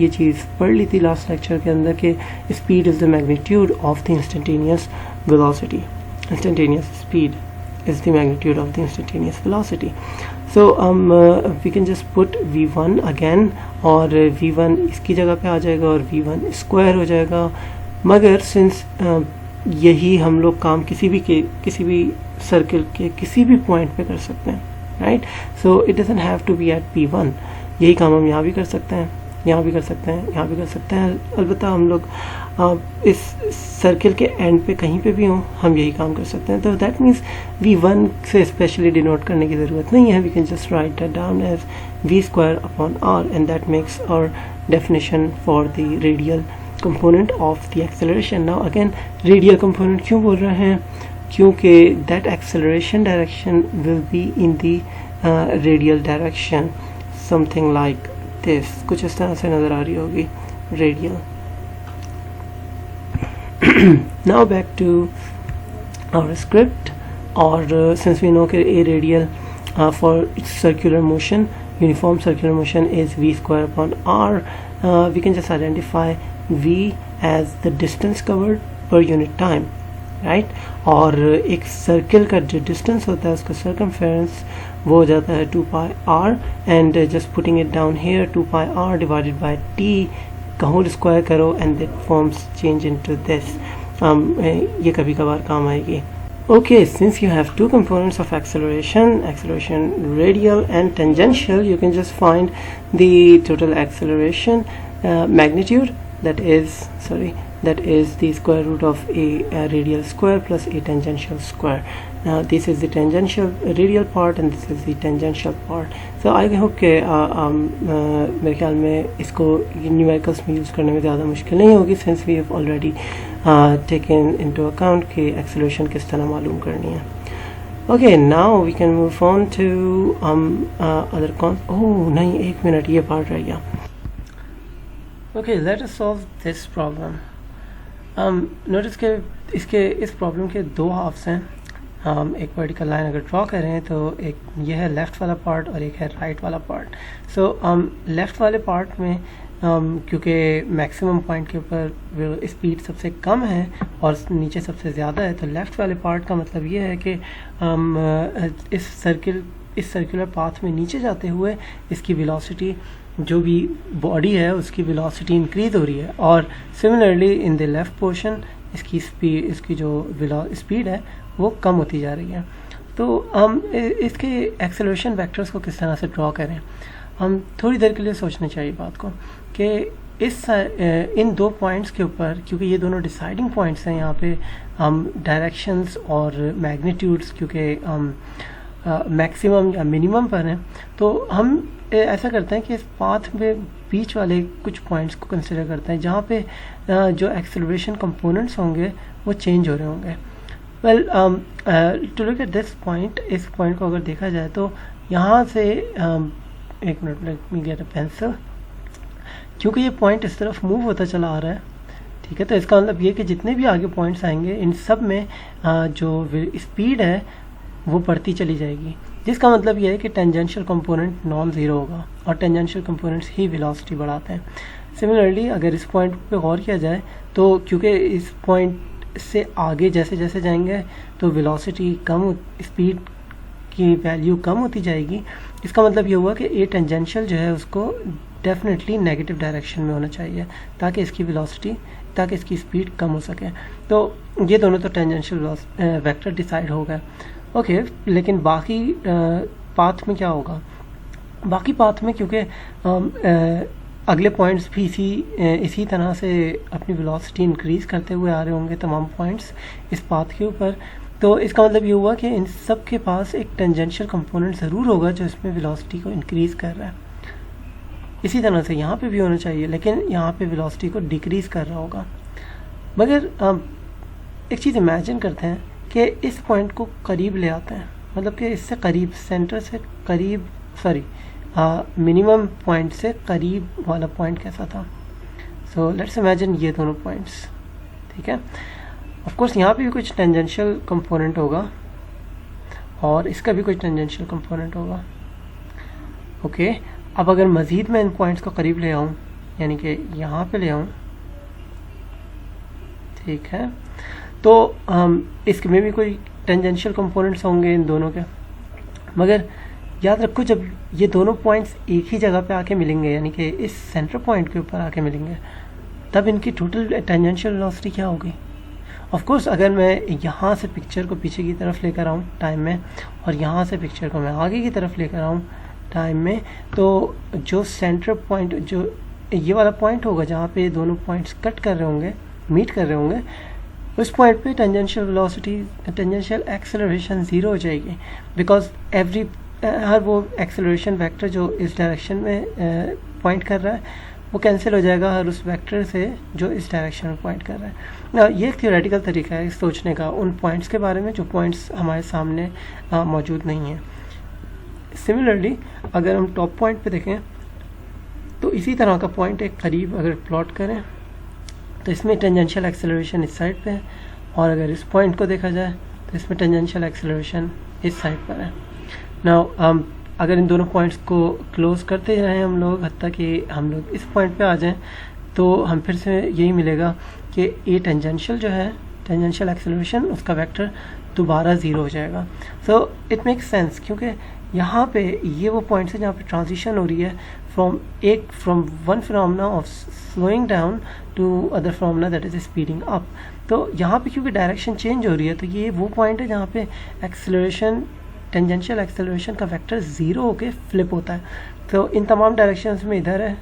[SPEAKER 1] ये चीज़ पढ़ ली थी लास्ट लेक्चर के अंदर कि speed is the magnitude of the instantaneous velocity. Instantaneous speed is the magnitude of the instantaneous velocity. So we can just put v1 again, और v1 इसकी जगह पे आ जाएगा और v1 स्क्वायर हो जाएगा. मगर सिंस यही हम लोग काम किसी भी सर्कल के किसी भी पॉइंट पे कर सकते हैं, right? So it doesn't have to be at p1. यही काम हम यहाँ भी कर सकते हैं, यहाँ भी कर सकते हैं, यहाँ भी कर सकते हैं. अलबत्ता हम लोग इस सर्कल के एंड पे कहीं पे भी हों हम यही काम कर सकते हैं. तो दैट मीन्स v1 से स्पेशली डिनोट करने की ज़रूरत नहीं है. We can just write that down as v square upon r and that makes our definition for the radial component of the acceleration. Now again radial component क्यों बोल रहे हैं? क्योंकि that acceleration direction will be in the radial direction, something like this. कुछ इस तरह से नज़र आ रही होगी radial. Now back to our script, or since we know that a radial for circular motion, uniform circular motion is v square upon r, we can just identify v as the distance covered per unit time, right? और एक circle का जो distance होता है उसका circumference वो हो जाता है 2 pi r, and just putting it down here 2 pi r divided by t का होल स्क्वायर करो and that forms change into this. ये कभी कभार काम आएगी. Okay, since you have two components of acceleration radial and tangential, you can just find the total acceleration magnitude, that is the square root of a radial square plus a tangential square. Now this is the tangential radial part and this is the tangential part. So I hope कि मेरे ख्याल में इसको numericals में use करने में ज़्यादा मुश्किल नहीं होगी, since we have already taken into account कि एक्सेलरेशन किस तरह मालूम करनी है. Okay, now we can move on to other नहीं, एक मिनट, ये पार्ट रह गया. Okay, let us solve this problem. Notice के इस प्रॉब्लम के दो हाफ्स हैं. हम एक वर्टिकल लाइन अगर ड्रॉ करें तो एक ये है लेफ़्ट वाला पार्ट और एक है राइट वाला पार्ट. सो लेफ़्ट वाले पार्ट में क्योंकि मैक्सिमम पॉइंट के ऊपर स्पीड सबसे कम है और नीचे सबसे ज़्यादा है, तो लेफ़्ट वाले पार्ट का मतलब ये है कि इस सर्कुलर पाथ में नीचे जाते हुए इसकी वेलोसिटी, जो भी बॉडी है उसकी वेलोसिटी इंक्रीज़ हो रही है, और similarly in the left portion इसकी जो स्पीड है वो कम होती जा रही है. तो हम इसके एक्सेलरेशन वेक्टर्स को किस तरह से ड्रॉ करें, हम थोड़ी देर के लिए सोचना चाहिए बात को कि इन दो पॉइंट्स के ऊपर, क्योंकि ये दोनों डिसाइडिंग पॉइंट्स हैं यहाँ पे, हम डायरेक्शंस और मैग्नीट्यूड्स क्योंकि मैक्सिमम या मिनिमम पर हैं, तो हम ऐसा करते हैं कि इस पाथ में बीच वाले कुछ पॉइंट्स को कंसिडर करते हैं जहाँ पे जो एक्सेलरेशन कंपोनेंट्स होंगे वो चेंज हो रहे होंगे. Well, to look at this point, इस पॉइंट को अगर देखा जाए तो यहाँ से एक minute, let me get a pencil. क्योंकि ये पॉइंट इस तरफ मूव होता चला आ रहा है, ठीक है, तो इसका मतलब ये कि जितने भी आगे पॉइंट्स आएंगे इन सब में जो स्पीड है वो बढ़ती चली जाएगी, जिसका मतलब ये है कि टेंजेंशियल कंपोनेंट नॉन ज़ीरो होगा और टेंजेंशियल कंपोनेंट्स ही वेलोसिटी बढ़ाते हैं. सिमिलरली अगर इस पॉइंट पे गौर किया जाए तो क्योंकि इस पॉइंट से आगे जैसे जैसे जाएंगे तो वेलोसिटी कम, स्पीड की वैल्यू कम होती जाएगी. इसका मतलब ये हुआ कि ए टेंजेंशियल जो है उसको डेफिनेटली नेगेटिव डायरेक्शन में होना चाहिए ताकि इसकी स्पीड कम हो सके. तो ये दोनों तो टेंजेंशियल वेक्टर डिसाइड हो गए. ओके, लेकिन बाकी पाथ में क्या होगा? बाकी पाथ में क्योंकि अगले पॉइंट्स भी इसी तरह से अपनी वेलोसिटी इंक्रीज़ करते हुए आ रहे होंगे, तमाम पॉइंट्स इस पाथ के ऊपर, तो इसका मतलब ये हुआ कि इन सब के पास एक टेंजेंशियल कंपोनेंट ज़रूर होगा जो इसमें वेलोसिटी को इंक्रीज़ कर रहा है. इसी तरह से यहाँ पे भी होना चाहिए, लेकिन यहाँ पे वेलोसिटी को डिक्रीज़ कर रहा होगा. मगर एक चीज़ इमेजिन करते हैं कि इस पॉइंट को करीब ले आते हैं, मतलब कि इससे करीब, सेंटर से करीब, मिनिमम पॉइंट से करीब वाला पॉइंट कैसा था. सो लेट्स इमेजिन ये दोनों पॉइंट्स, ठीक है. ऑफ कोर्स यहाँ पे भी कुछ टेंजेंशियल कंपोनेंट होगा और इसका भी कुछ टेंजेंशियल कंपोनेंट होगा. ओके, अब अगर मज़ीद मैं इन पॉइंट्स को करीब ले आऊँ, यानी कि यहाँ पे ले आऊँ, ठीक है, तो इसमें भी कोई टेंजेंशियल कंपोनेंट्स होंगे इन दोनों के. मगर याद रखो, जब ये दोनों पॉइंट्स एक ही जगह पे आके मिलेंगे, यानी कि इस सेंटर पॉइंट के ऊपर आके मिलेंगे, तब इनकी टोटल टेंजेंशियल वेलोसिटी क्या होगी? ऑफ कोर्स अगर मैं यहाँ से पिक्चर को पीछे की तरफ लेकर आऊँ टाइम में और यहाँ से पिक्चर को मैं आगे की तरफ लेकर आऊँ टाइम में, तो जो सेंटर पॉइंट, जो ये वाला पॉइंट होगा जहाँ पे दोनों पॉइंट्स मीट कर रहे होंगे, उस पॉइंट पे tangential velocity, tangential acceleration zero हो जाएगी, बिकॉज हर वो एक्सेलरेशन वेक्टर जो इस डायरेक्शन में पॉइंट कर रहा है वो कैंसिल हो जाएगा हर उस वेक्टर से जो इस डायरेक्शन में पॉइंट कर रहा है. ये एक थियोरेटिकल तरीका है सोचने का उन पॉइंट्स के बारे में जो पॉइंट्स हमारे सामने मौजूद नहीं हैं. सिमिलरली अगर हम टॉप पॉइंट पे देखें तो इसी तरह का पॉइंट एक करीब अगर प्लॉट करें तो इसमें टेंजेंशियल एक्सेलरेशन इस साइड पे है, और अगर इस पॉइंट को देखा जाए तो इसमें टेंजेंशियल एक्सेलरेशन इस साइड पर है. नाउ अगर इन दोनों पॉइंट्स को क्लोज करते रहें हम लोग, हत्ता कि हम लोग इस पॉइंट पे आ जाएं, तो हम फिर से यही मिलेगा कि ए टेंजेंशियल जो है, टेंजेंशियल एक्सेलरेशन, उसका वेक्टर दोबारा ज़ीरो हो जाएगा. सो इट मेक्स सेंस, क्योंकि यहाँ पे ये वो पॉइंट्स है जहाँ पे ट्रांजिशन हो रही है from one phenomena of slowing down to other phenomena that is speeding up. तो यहाँ पे क्योंकि डायरेक्शन चेंज हो रही है, तो ये वो पॉइंट है जहाँ पे एक्सेलरेशन, टेंजेंशियल एक्सेलरेशन का वेक्टर ज़ीरो होके फ्लिप होता है। तो इन तमाम डायरेक्शंस में इधर है,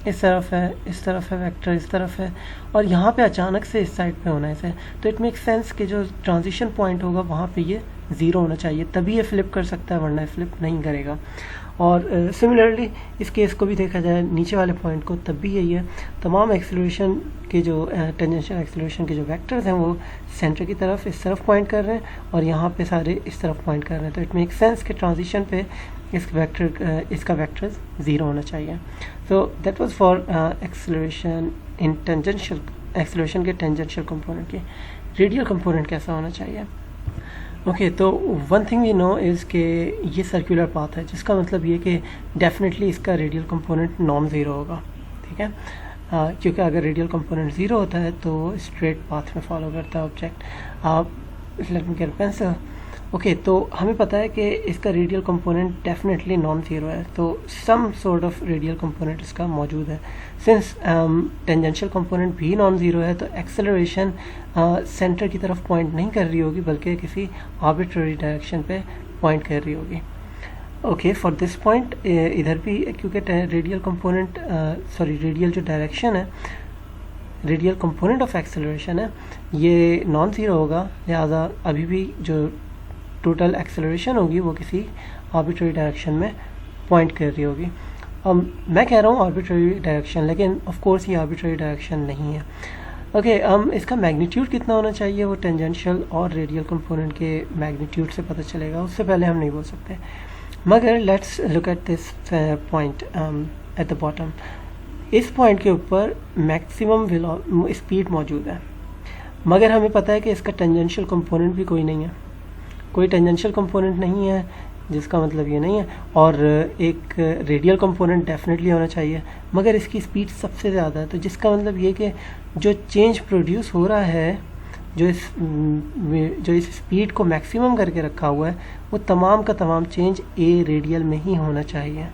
[SPEAKER 1] इस तरफ है, इस तरफ है, वेक्टर इस तरफ है, और यहाँ पे अचानक से इस साइड पे होना है इसे। तो इट मेक सेंस कि जो ट्रांजिशन पॉइंट होगा वहाँ पे ये ज़ीरो होना चाहिए, तभी ये फ्लिप कर सकता है, वरना फ्लिप नहीं करेगा। और सिमिलरली इस केस को भी देखा जाए नीचे वाले पॉइंट को, तब भी यही है। तमाम एक्सेलरेशन के जो टेंजेंशियल एक्सेलरेशन के जो वेक्टर्स हैं वो सेंटर की तरफ इस तरफ पॉइंट कर रहे हैं, और यहाँ पे सारे इस तरफ पॉइंट कर रहे हैं। तो इट मेक सेंस कि ट्रांजिशन पे इसका वेक्टर ज़ीरो होना चाहिए। So that was for acceleration in tangential, acceleration के टेंजेंशियल कंपोनेंट की। रेडियल कंपोनेंट कैसा होना चाहिए? ओके, तो one thing we know is कि ये सर्कुलर पाथ है, जिसका मतलब ये कि डेफिनेटली इसका रेडियल कंपोनेंट नॉन ज़ीरो होगा, ठीक है। क्योंकि अगर रेडियल कंपोनेंट ज़ीरो होता है तो स्ट्रेट पाथ में फॉलो करता है object. Let me get pencil. Okay, तो हमें पता है कि इसका radial component definitely non zero है, तो some sort of radial component इसका मौजूद है। सिंस टेंजेंशियल कंपोनेंट भी नॉन ज़ीरो है, तो एक्सेलरेशन सेंटर की तरफ पॉइंट नहीं कर रही होगी, बल्कि किसी आर्बिट्ररी डायरेक्शन पे पॉइंट कर रही होगी। ओके, फॉर दिस पॉइंट इधर भी क्योंकि रेडियल कंपोनेंट रेडियल जो डायरेक्शन है, रेडियल कंपोनेंट ऑफ एक्सेलरेशन है, ये नॉन ज़ीरो होगा, लिहाजा अभी भी जो टोटल एक्सेलरेशन होगी वो किसी आर्बिट्ररी डायरेक्शन में पॉइंट कर रही होगी। मैं कह रहा हूँ आर्बिट्ररी डायरेक्शन, लेकिन ऑफ कोर्स ये आर्बिट्ररी डायरेक्शन नहीं है। ओके, इसका मैग्नीट्यूड कितना होना चाहिए वो टेंजेंशियल और रेडियल कंपोनेंट के मैग्नीट्यूड से पता चलेगा, उससे पहले हम नहीं बोल सकते। मगर let's look at this point at the bottom. इस पॉइंट के ऊपर मैक्सिमम स्पीड मौजूद है, मगर हमें पता है कि इसका टेंजेंशियल कंपोनेंट भी कोई नहीं है, कोई टेंजेंशियल कंपोनेंट नहीं है, जिसका मतलब ये नहीं है। और एक रेडियल कंपोनेंट डेफिनेटली होना चाहिए, मगर इसकी स्पीड सबसे ज़्यादा है, तो जिसका मतलब ये कि जो चेंज प्रोड्यूस हो रहा है, जो इस स्पीड को मैक्सिमम करके रखा हुआ है, वो तमाम का तमाम चेंज ए रेडियल में ही होना चाहिए।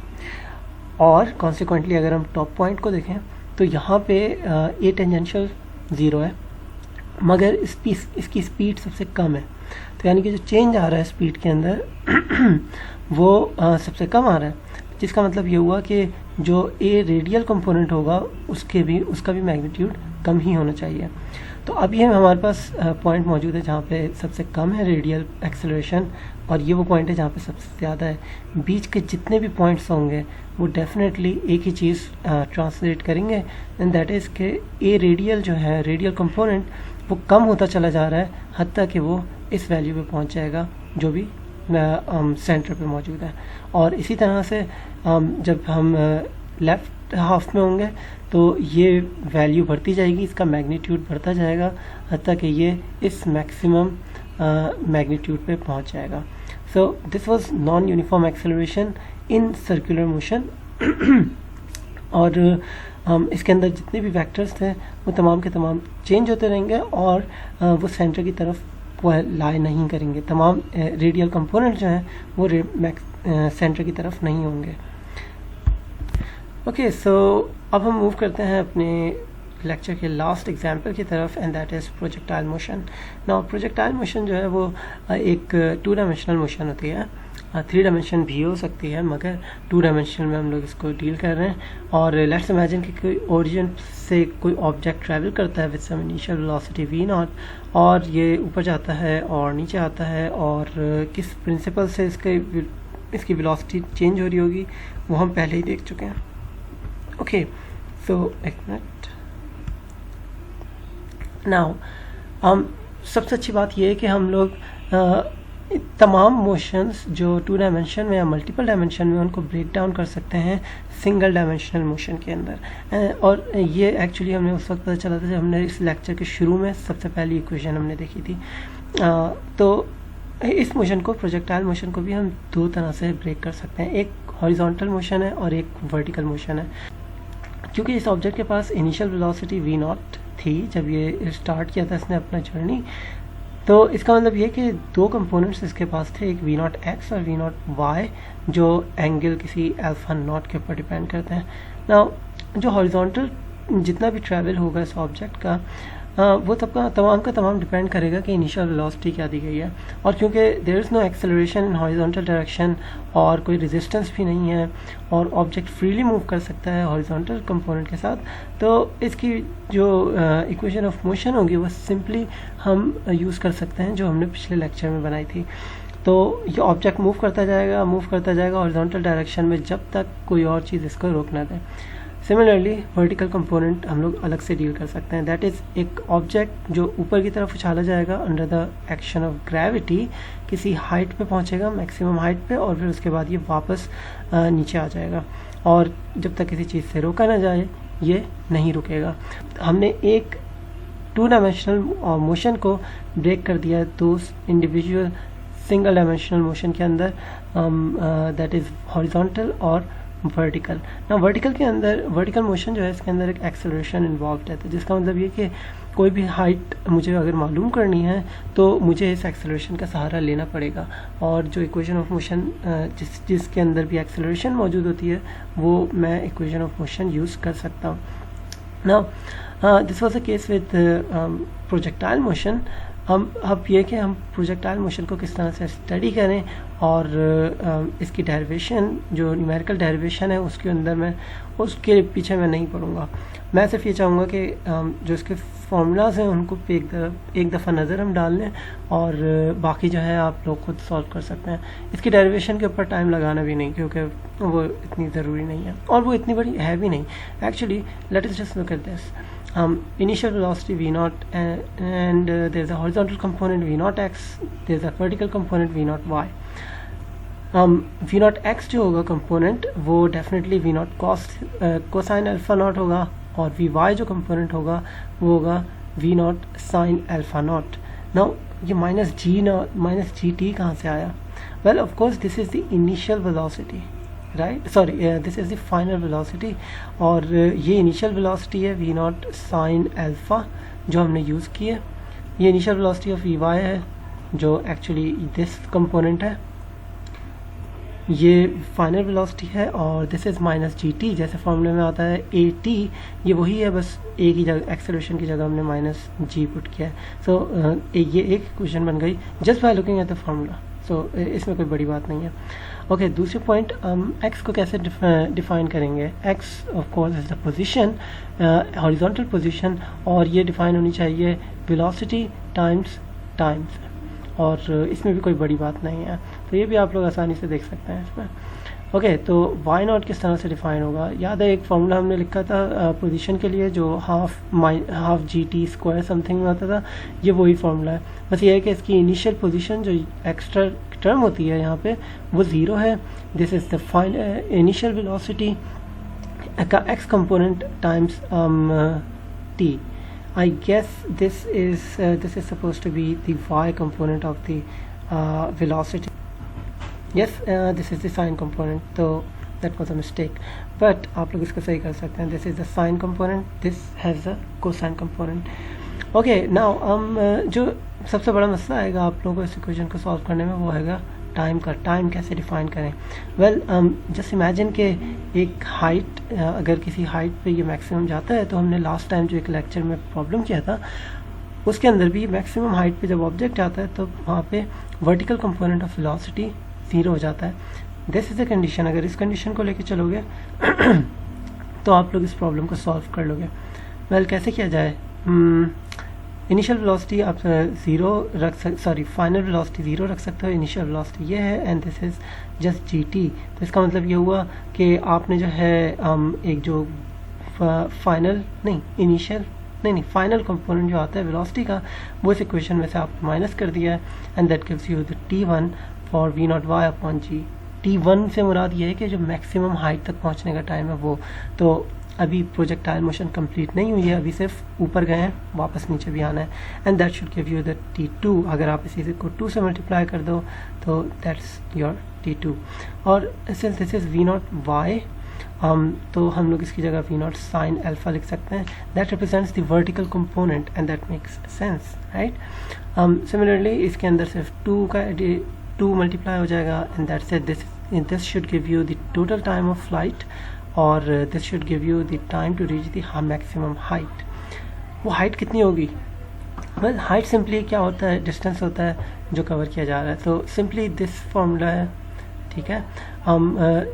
[SPEAKER 1] और कॉन्सिक्वेंटली अगर हम टॉप पॉइंट को देखें तो यहाँ पे ए टेंजेंशियल ज़ीरो है, मगर इसकी स्पीड सबसे कम है, तो यानी कि जो चेंज आ रहा है स्पीड के अंदर वो सबसे कम आ रहा है, जिसका मतलब ये हुआ कि जो ए रेडियल कंपोनेंट होगा उसका भी मैग्नीट्यूड कम ही होना चाहिए। तो अब ये हमारे पास पॉइंट मौजूद है जहाँ पे सबसे कम है रेडियल एक्सेलरेशन, और ये वो पॉइंट है जहाँ पे सबसे ज़्यादा है। बीच के जितने भी पॉइंट्स होंगे वो डेफिनेटली एक ही चीज़ ट्रांसलेट करेंगे, एंड दैट इज़ कि ए रेडियल जो है, रेडियल कंपोनेंट वो कम होता चला जा रहा है, हत्ता कि वो इस वैल्यू पे पहुंच जाएगा जो भी सेंटर पे मौजूद है। और इसी तरह से जब हम लेफ़्ट हाफ में होंगे तो ये वैल्यू बढ़ती जाएगी, इसका मैग्नीट्यूड बढ़ता जाएगा, हत्ता कि ये इस मैक्सिमम मैग्नीट्यूड पे पहुंच जाएगा। So this was non uniform acceleration in circular motion. और इसके अंदर जितने भी वेक्टर्स थे वो तमाम के तमाम चेंज होते रहेंगे, और वो सेंटर की तरफ वो लाई नहीं करेंगे। तमाम रेडियल कंपोनेंट जो हैं वो सेंटर की तरफ नहीं होंगे। ओके, सो अब हम मूव करते हैं अपने लेक्चर के लास्ट एग्जाम्पल की तरफ, and that is projectile motion. Now projectile motion जो है वो एक 2 डायमेंशनल मोशन होती है, 3 डायमेंशन भी हो सकती है, मगर 2 डायमेंशन में हम लोग इसको डील कर रहे हैं। और लेट्स इमेजिन कि कोई ओरिजिन से कोई ऑब्जेक्ट ट्रैवल करता है with some initial velocity v0, और ये ऊपर जाता है और नीचे आता है, और किस प्रिंसिपल से इसकी वेलोसिटी चेंज हो रही होगी वो हम पहले ही देख चुके हैं। ओके, सो एक मिनट। नाउ सबसे अच्छी बात यह है कि हम लोग तमाम मोशंस जो 2 डायमेंशन में या मल्टीपल डायमेंशन में उनको ब्रेक डाउन कर सकते हैं सिंगल डायमेंशनल मोशन के अंदर। और ये एक्चुअली हमें उस वक्त पता चला था जब हमने इस लेक्चर के शुरू में सबसे पहली इक्वेशन हमने देखी थी। तो इस मोशन को, प्रोजेक्टाइल मोशन को भी हम 2 तरह से ब्रेक कर सकते हैं, एक हॉरिजॉन्टल मोशन है और एक वर्टिकल मोशन है। क्योंकि इस ऑब्जेक्ट के पास इनिशियल वेलोसिटी v0 थी जब ये स्टार्ट किया था इसने अपना जर्नी, तो इसका मतलब ये कि दो कंपोनेंट्स इसके पास थे, एक वी नॉट एक्स और वी नॉट वाई, जो एंगल किसी अल्फा नॉट के ऊपर डिपेंड करते हैं। नाउ जो हॉरिजॉन्टल जितना भी ट्रैवल होगा इस ऑब्जेक्ट का, वो तमाम का तमाम डिपेंड करेगा कि इनिशियल वेलोसिटी क्या दी गई है। और क्योंकि there is no acceleration in horizontal direction और कोई रेजिस्टेंस भी नहीं है और ऑब्जेक्ट फ्रीली मूव कर सकता है हॉरिजॉन्टल कंपोनेंट के साथ, तो इसकी जो इक्वेशन ऑफ मोशन होगी वो सिंपली हम यूज़ कर सकते हैं जो हमने पिछले लेक्चर में बनाई थी। तो ये ऑब्जेक्ट मूव करता जाएगा हॉरिजॉन्टल डायरेक्शन में जब तक कोई और चीज़ इसको रोक ना दे। सिमिलरली वर्टिकल कंपोनेंट हम लोग अलग से डील कर सकते हैं। दैट इज़ एक ऑब्जेक्ट जो ऊपर की तरफ उछाला जाएगा under the action of gravity, किसी हाइट पे पहुंचेगा, मैक्सिमम हाइट पे, और फिर उसके बाद ये वापस नीचे आ जाएगा और जब तक किसी चीज़ से रोका ना जाए ये नहीं रुकेगा। हमने एक 2 डायमेंशनल मोशन को ब्रेक कर दिया है 2 इंडिविजुअल सिंगल डायमेंशनल मोशन के अंदर, दैट इज़ हॉरिजॉन्टल और वर्टिकल। ना वर्टिकल मोशन जो है इसके अंदर एक एक्सेलरेशन इन्वॉल्व है, तो जिसका मतलब ये कि कोई भी हाइट मुझे अगर मालूम करनी है तो मुझे इस एक्सेलरेशन का सहारा लेना पड़ेगा, और जो इक्वेशन ऑफ मोशन जिसके अंदर भी एक्सेलरेशन मौजूद होती है वो मैं इक्वेशन ऑफ मोशन यूज़ कर सकता हूँ। Now this was the case with projectile motion. अब ये कि हम प्रोजेक्टाइल मोशन को किस तरह से स्टडी करें और इसकी डेरिवेशन जो न्यूमेरिकल डेरिवेशन है उसके पीछे मैं नहीं पढ़ूंगा। मैं सिर्फ ये चाहूँगा कि जो इसके फार्मूलाज हैं उनको पे एक दफ़ा नज़र हम डाल लें और बाकी जो है आप लोग खुद सॉल्व कर सकते हैं। इसकी डेरिवेशन के ऊपर टाइम लगाना भी नहीं क्योंकि वो इतनी ज़रूरी नहीं है और वो इतनी बड़ी है भी नहीं। Actually let us just look at this. Initial velocity v naught and there's a horizontal component v naught x, there's a vertical component v naught y. v naught x जो होगा कंपोनेंट वो definitely v naught cosine alpha not होगा, और vy जो component होगा वो होगा v naught sine alpha naught. Now ये माइनस जी टी कहाँ से आया? Well of course this is the initial velocity, right, sorry this is the final velocity, और ये इनिशियल वेलोसिटी है वी नॉट साइन अल्फा जो हमने यूज़ की है। ये initial velocity of v y है जो एक्चुअली दिस कंपोनेंट है, ये फाइनल वेलोसिटी है, और this is minus g T, जैसे फॉर्मूले में आता है ए टी, ये वही है, बस एक ही जगह एक्सेलरेशन की जगह हमने माइनस जी पुट किया है। सो ये एक इक्वेशन बन गई just by looking at the formula. So इसमें कोई बड़ी बात नहीं है। ओके, दूसरी पॉइंट, एक्स को कैसे डिफाइन करेंगे? X of course is the position, horizontal position, और ये डिफाइन होनी चाहिए वेलोसिटी टाइम्स टाइम से, और इसमें भी कोई बड़ी बात नहीं है, तो ये भी आप लोग आसानी से देख सकते हैं इसमें। ओके, तो वाई नॉट किस तरह से डिफाइन होगा? याद है एक फार्मूला हमने लिखा था पोजीशन के लिए जो half G T square something में आता था, ये वही फार्मूला है। बस ये है कि इसकी इनिशियल पोजीशन जो एक्स्ट्रा टर्म होती है यहाँ पे वो ज़ीरो है। This is the initial velocity का x component times t. I guess this is supposed to be the y component of the velocity. Yes, this is the sine component, so that was a mistake, but आप लोग इसको सही कर सकते हैं। This is the sine component, this has a cosine component. Okay, now जो सबसे बड़ा मसला आएगा आप लोगों को इस इक्वेशन को सॉल्व करने में वो हैगा टाइम का। टाइम कैसे डिफाइन करें? वेल, जस्ट इमेजिन कि एक हाइट, अगर किसी हाइट पे ये मैक्सिमम जाता है, तो हमने लास्ट टाइम जो एक लेक्चर में प्रॉब्लम किया था उसके अंदर भी मैक्सिमम हाइट पे जब ऑब्जेक्ट आता है तो वहाँ पे vertical component of velocity zero हो जाता है। This is the condition. अगर इस कंडीशन को लेके चलोगे तो आप लोग इस प्रॉब्लम को सॉल्व कर लोगे। वेल, कैसे किया जाए? इनिशियल वेलोसिटी आप ज़ीरो रख फाइनल वेलोसिटी ज़ीरो रख सकते हो। इनिशियल वेलोसिटी ये है and this is just G T. तो इसका मतलब ये हुआ कि आपने जो है एक जो फाइनल कंपोनेंट जो आता है वेलोसिटी का वो इस इक्वेशन में से आप माइनस कर दिया है and that gives you the T1 for V naught y upon g. T1 से मुराद ये है कि जो मैक्सिमम हाइट तक पहुंचने का टाइम है वो। तो अभी प्रोजेक्टाइल मोशन कंप्लीट नहीं हुई है, अभी सिर्फ ऊपर गए हैं, वापस नीचे भी आना है, and that should give you the T2। अगर आप इसी को 2 से मल्टीप्लाई कर दो तो दैट्स योर T2। और since this is V naught y, तो हम लोग इसकी जगह V नॉट साइन अल्फा लिख सकते हैं। That represents the vertical component and that makes sense, right. Similarly इसके अंदर सिर्फ 2 मल्टीप्लाई हो जाएगा and that's it. This should give you the total time of flight और this should give you the time to reach the maximum height. वो height कितनी होगी? Well height simply क्या होता है, डिस्टेंस होता है जो कवर किया जा रहा है. तो सिंपली दिस फॉर्मूला है, ठीक है.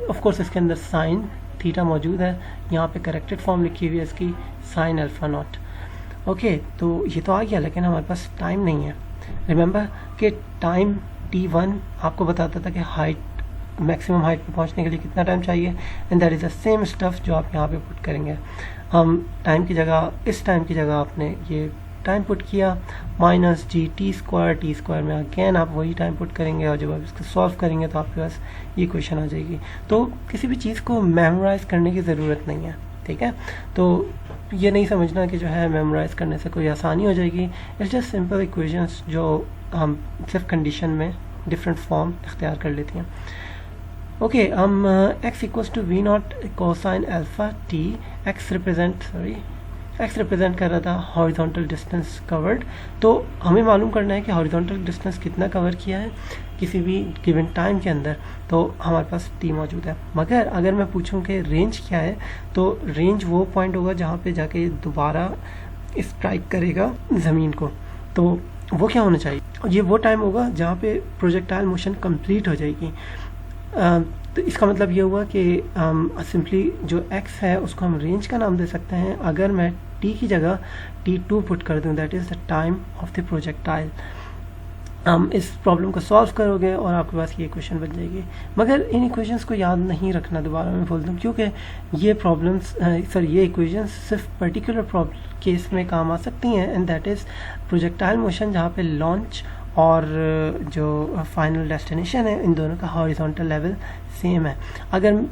[SPEAKER 1] ऑफ कोर्स इसके अंदर साइन थीटा मौजूद है, यहाँ पे करेक्टेड फॉर्म लिखी हुई है इसकी साइन अल्फा नॉट. ओके, तो ये तो आ गया, लेकिन हमारे पास टाइम नहीं है. रिमेंबर कि टाइम t1 आपको बताता था कि हाइट मैक्सिमम हाइट पे पहुंचने के लिए कितना टाइम चाहिए, and that is the same stuff जो आप यहाँ पे पुट करेंगे. टाइम की जगह, इस टाइम की जगह आपने ये टाइम पुट किया माइनस जी टी स्क्वायर में अगेन आप वही टाइम पुट करेंगे, और जब आप इसको सॉल्व करेंगे तो आपके पास ये क्वेश्चन आ जाएगी. तो किसी भी चीज़ को मेमोराइज करने की ज़रूरत नहीं है, ठीक है. तो ये नहीं समझना कि जो है मेमोराइज करने से कोई आसानी हो जाएगी. इट्स जस्ट सिंपल इक्वेशंस जो हम सिर्फ कंडीशन में डिफरेंट फॉर्म इख्तियार कर लेती हैं. ओके, हम x equals to v naught cosine alpha t. x represent कर रहा था हॉरिजॉन्टल डिस्टेंस कवर्ड. तो हमें मालूम करना है कि हॉरिजॉन्टल डिस्टेंस कितना कवर किया है किसी भी गिवन टाइम के अंदर. तो हमारे पास t मौजूद है. मगर अगर मैं पूछूं कि रेंज क्या है, तो रेंज वो पॉइंट होगा जहाँ पे जाके दोबारा स्ट्राइक करेगा ज़मीन को. तो वो क्या होना चाहिए? ये वो टाइम होगा जहाँ पे प्रोजेक्टाइल मोशन कंप्लीट हो जाएगी. तो इसका मतलब ये हुआ कि सिंपली जो x है उसको हम रेंज का नाम दे सकते हैं. अगर मैं t की जगह t2 पुट कर दूं, that is the time of the projectile. इस प्रॉब्लम को सॉल्व करोगे और आपके पास ये इक्वेशन बन जाएगी. मगर इन इक्वेशंस को याद नहीं रखना, दोबारा मैं बोल दूं, क्योंकि ये प्रॉब्लम्स ये इक्वेशंस सिर्फ पर्टिकुलर केस में काम आ सकती हैं, and that is projectile motion जहाँ पे लॉन्च और जो फाइनल डेस्टिनेशन है इन दोनों का हॉरिजॉन्टल लेवल सेम है. अगर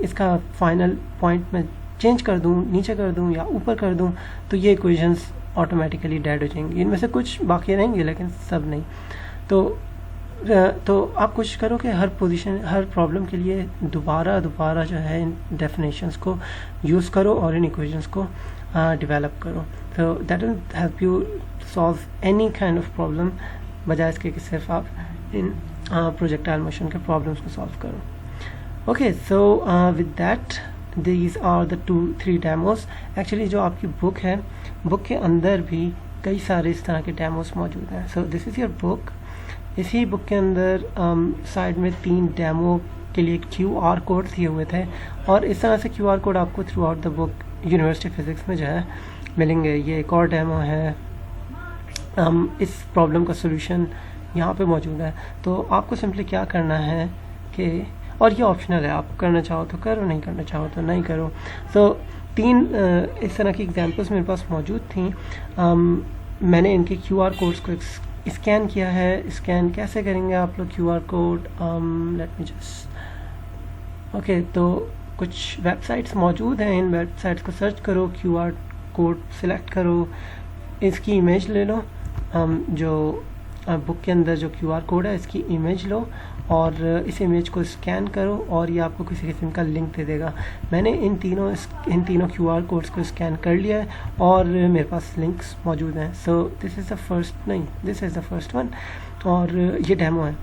[SPEAKER 1] इसका फाइनल पॉइंट में चेंज कर दूं, नीचे कर दूं या ऊपर कर दूं, तो ये इक्वेशंस ऑटोमेटिकली डेड हो जाएंगी. इनमें से कुछ बाकी रहेंगे लेकिन सब नहीं. तो आप कोशिश करो कि हर प्रॉब्लम के लिए दोबारा जो है इन डेफिनेशंस को यूज़ करो और इन इक्वेशंस को डेवलप करो. तो that will help you solve any kind of problem, बजाय इसके कि सिर्फ आप इन प्रोजेक्टाइल मोशन के प्रॉब्लम्स को सॉल्व करो. Okay, so with that these are the 2-3 demos. Actually जो आपकी बुक है, बुक के अंदर भी कई सारे इस तरह के डेमोस मौजूद हैं. So this is your book. इसी बुक के अंदर साइड में 3 डेमो के लिए QR कोड दिए हुए थे, और इस तरह से QR कोड आपको through out the book university physics में जो है मिलेंगे. ये एक और डेमो है. इस प्रॉब्लम का सोल्यूशन यहाँ पे मौजूद है. तो आपको सिंपली क्या करना है कि, और ये ऑप्शनल है, आप करना चाहो तो करो, नहीं करना चाहो तो नहीं करो. तो 3 इस तरह की एग्जांपल्स मेरे पास मौजूद थी. मैंने इनके QR कोड्स को स्कैन किया है. स्कैन कैसे करेंगे आप लोग QR code? Late me just, okay, तो कुछ वेबसाइट्स मौजूद हैं. इन वेबसाइट्स को सर्च करो, QR कोड सिलेक्ट करो, इसकी इमेज ले लो. जो बुक के अंदर जो QR कोड है इसकी इमेज लो और इस इमेज को स्कैन करो, और ये आपको किसी किस्म का लिंक दे देगा. मैंने इन तीनों QR कोड्स को स्कैन कर लिया है और मेरे पास लिंक्स मौजूद हैं. So this is the first one, और ये डेमो है.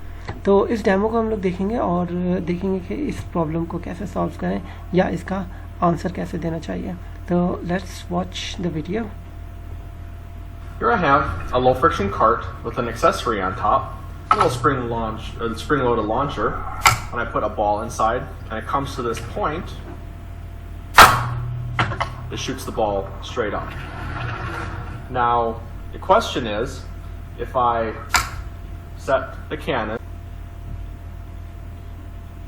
[SPEAKER 1] तो इस डेमो को हम लोग देखेंगे और देखेंगे कि इस प्रॉब्लम को कैसे सॉल्व करें या इसका आंसर कैसे देना चाहिए. तो let's watch the video.
[SPEAKER 2] Here I have a low friction cart with an accessory on top, a little spring-loaded launcher. When I put a ball inside and it comes to this point, it shoots the ball straight up. Now, the question is, if I set the cannon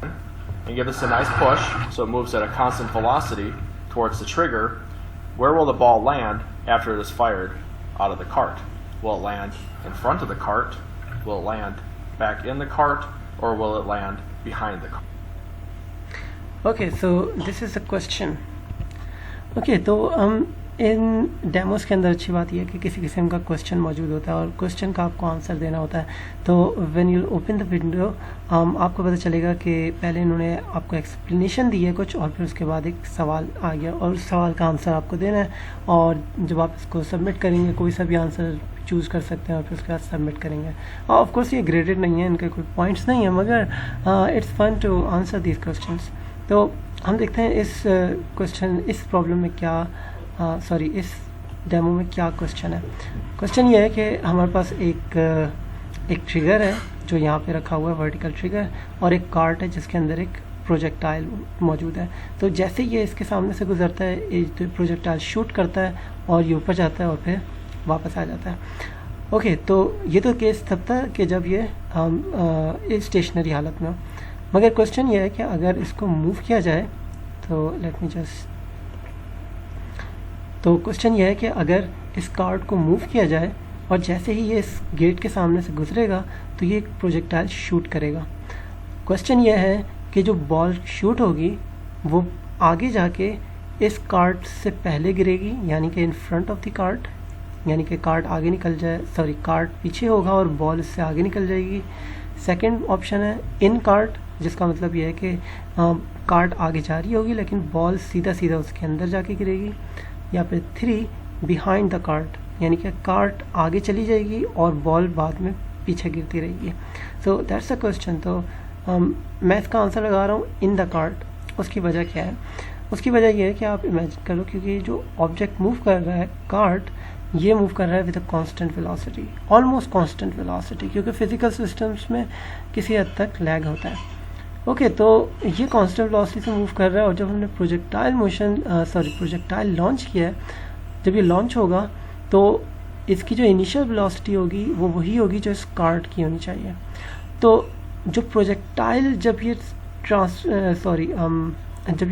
[SPEAKER 2] and give this a nice push so it moves at a constant velocity towards the trigger, where will the ball land after it is fired out of the cart? Will it land in front of the cart? Will it land back in the cart? Or will it land behind the cart?
[SPEAKER 1] Okay, so this is the question. Okay, तो इन demos के अंदर अच्छी बात यह है कि किसी किस्म का क्वेश्चन मौजूद होता है और क्वेश्चन का आपको आंसर देना होता है. तो when you open the window आपको पता चलेगा कि पहले इन्होंने आपको एक्सप्लेनेशन दी है कुछ, और फिर उसके बाद एक सवाल आ गया और उस सवाल का आंसर आपको देना है. और जब आप इसको सबमिट करेंगे, कोई सा भी आंसर चूज़ कर सकते हैं और फिर उसके बाद सबमिट करेंगे। ऑफ कोर्स ये ग्रेडेड नहीं है, इनके कोई पॉइंट्स नहीं है, मगर it's fun to answer these questions. तो हम देखते हैं इस क्वेश्चन इस प्रॉब्लम में क्या इस डेमो में क्या क्वेश्चन है। क्वेश्चन ये है कि हमारे पास एक ट्रिगर है जो यहाँ पे रखा हुआ है, वर्टिकल ट्रिगर, और एक कार्ट है जिसके अंदर एक प्रोजेक्टाइल मौजूद है। तो जैसे ये इसके सामने से गुजरता है, ये प्रोजेक्टाइल शूट करता है और ये ऊपर जाता है और फिर वापस आ जाता है। ओके, तो ये तो केस तब था कि जब ये इस स्टेशनरी हालत में हो, मगर क्वेश्चन ये है कि अगर इसको मूव किया जाए तो क्वेश्चन ये है कि अगर इस कार्ड को मूव किया जाए और जैसे ही ये इस गेट के सामने से गुजरेगा तो ये एक प्रोजेक्टाइल शूट करेगा। क्वेश्चन ये है कि जो बॉल शूट होगी वो आगे जाके इस कार्ट से पहले गिरेगी, यानी कि in front of the cart, यानी कि कार्ट आगे निकल जाए, कार्ट पीछे होगा और बॉल इससे आगे निकल जाएगी। सेकंड ऑप्शन है इन कार्ट, जिसका मतलब ये है कि कार्ट आगे जा रही होगी लेकिन बॉल सीधा सीधा उसके अंदर जाके गिरेगी। या फिर 3 बिहाइंड द कार्ट, यानी कि कार्ट आगे चली जाएगी और बॉल बाद में पीछे गिरती रहेगी। So that's a question. तो मैं इसका आंसर लगा रहा हूँ इन द कार्ट। उसकी वजह क्या है? उसकी वजह यह है कि आप इमेजिन करो, क्योंकि जो ऑब्जेक्ट मूव कर रहा है कार्ट, ये मूव कर रहा है with a constant velocity, almost constant velocity, क्योंकि फिजिकल सिस्टम्स में किसी हद तक लैग होता है। ओके, तो ये कांस्टेंट वेलोसिटी से मूव कर रहा है और जब हमने प्रोजेक्टाइल लॉन्च किया है, जब ये लॉन्च होगा तो इसकी जो इनिशियल वेलोसिटी होगी वो वही होगी जो इस कार्ट की होनी चाहिए। तो जो प्रोजेक्टाइल जब ये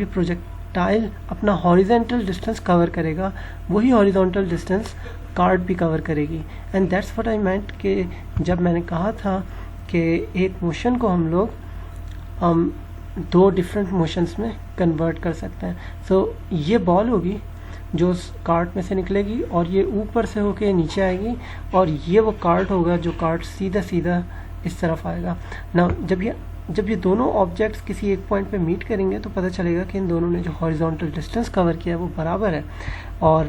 [SPEAKER 1] प्रोजेक्टाइल अपना हॉरिजॉन्टल डिस्टेंस कवर करेगा, वही हॉरिजॉन्टल डिस्टेंस कार्ट भी कवर करेगी। एंड दैट्स व्हाट आई मेंट कि जब मैंने कहा था कि एक मोशन को हम लोग 2 डिफरेंट मोशंस में कन्वर्ट कर सकते हैं। सो ये बॉल होगी जो उस कार्ट में से निकलेगी और ये ऊपर से होके नीचे आएगी, और ये वो कार्ट होगा जो कार्ट सीधा सीधा इस तरफ आएगा ना। जब ये दोनों ऑब्जेक्ट्स किसी एक पॉइंट पे मीट करेंगे तो पता चलेगा कि इन दोनों ने जो हॉरिजॉन्टल डिस्टेंस कवर किया है वो बराबर है, और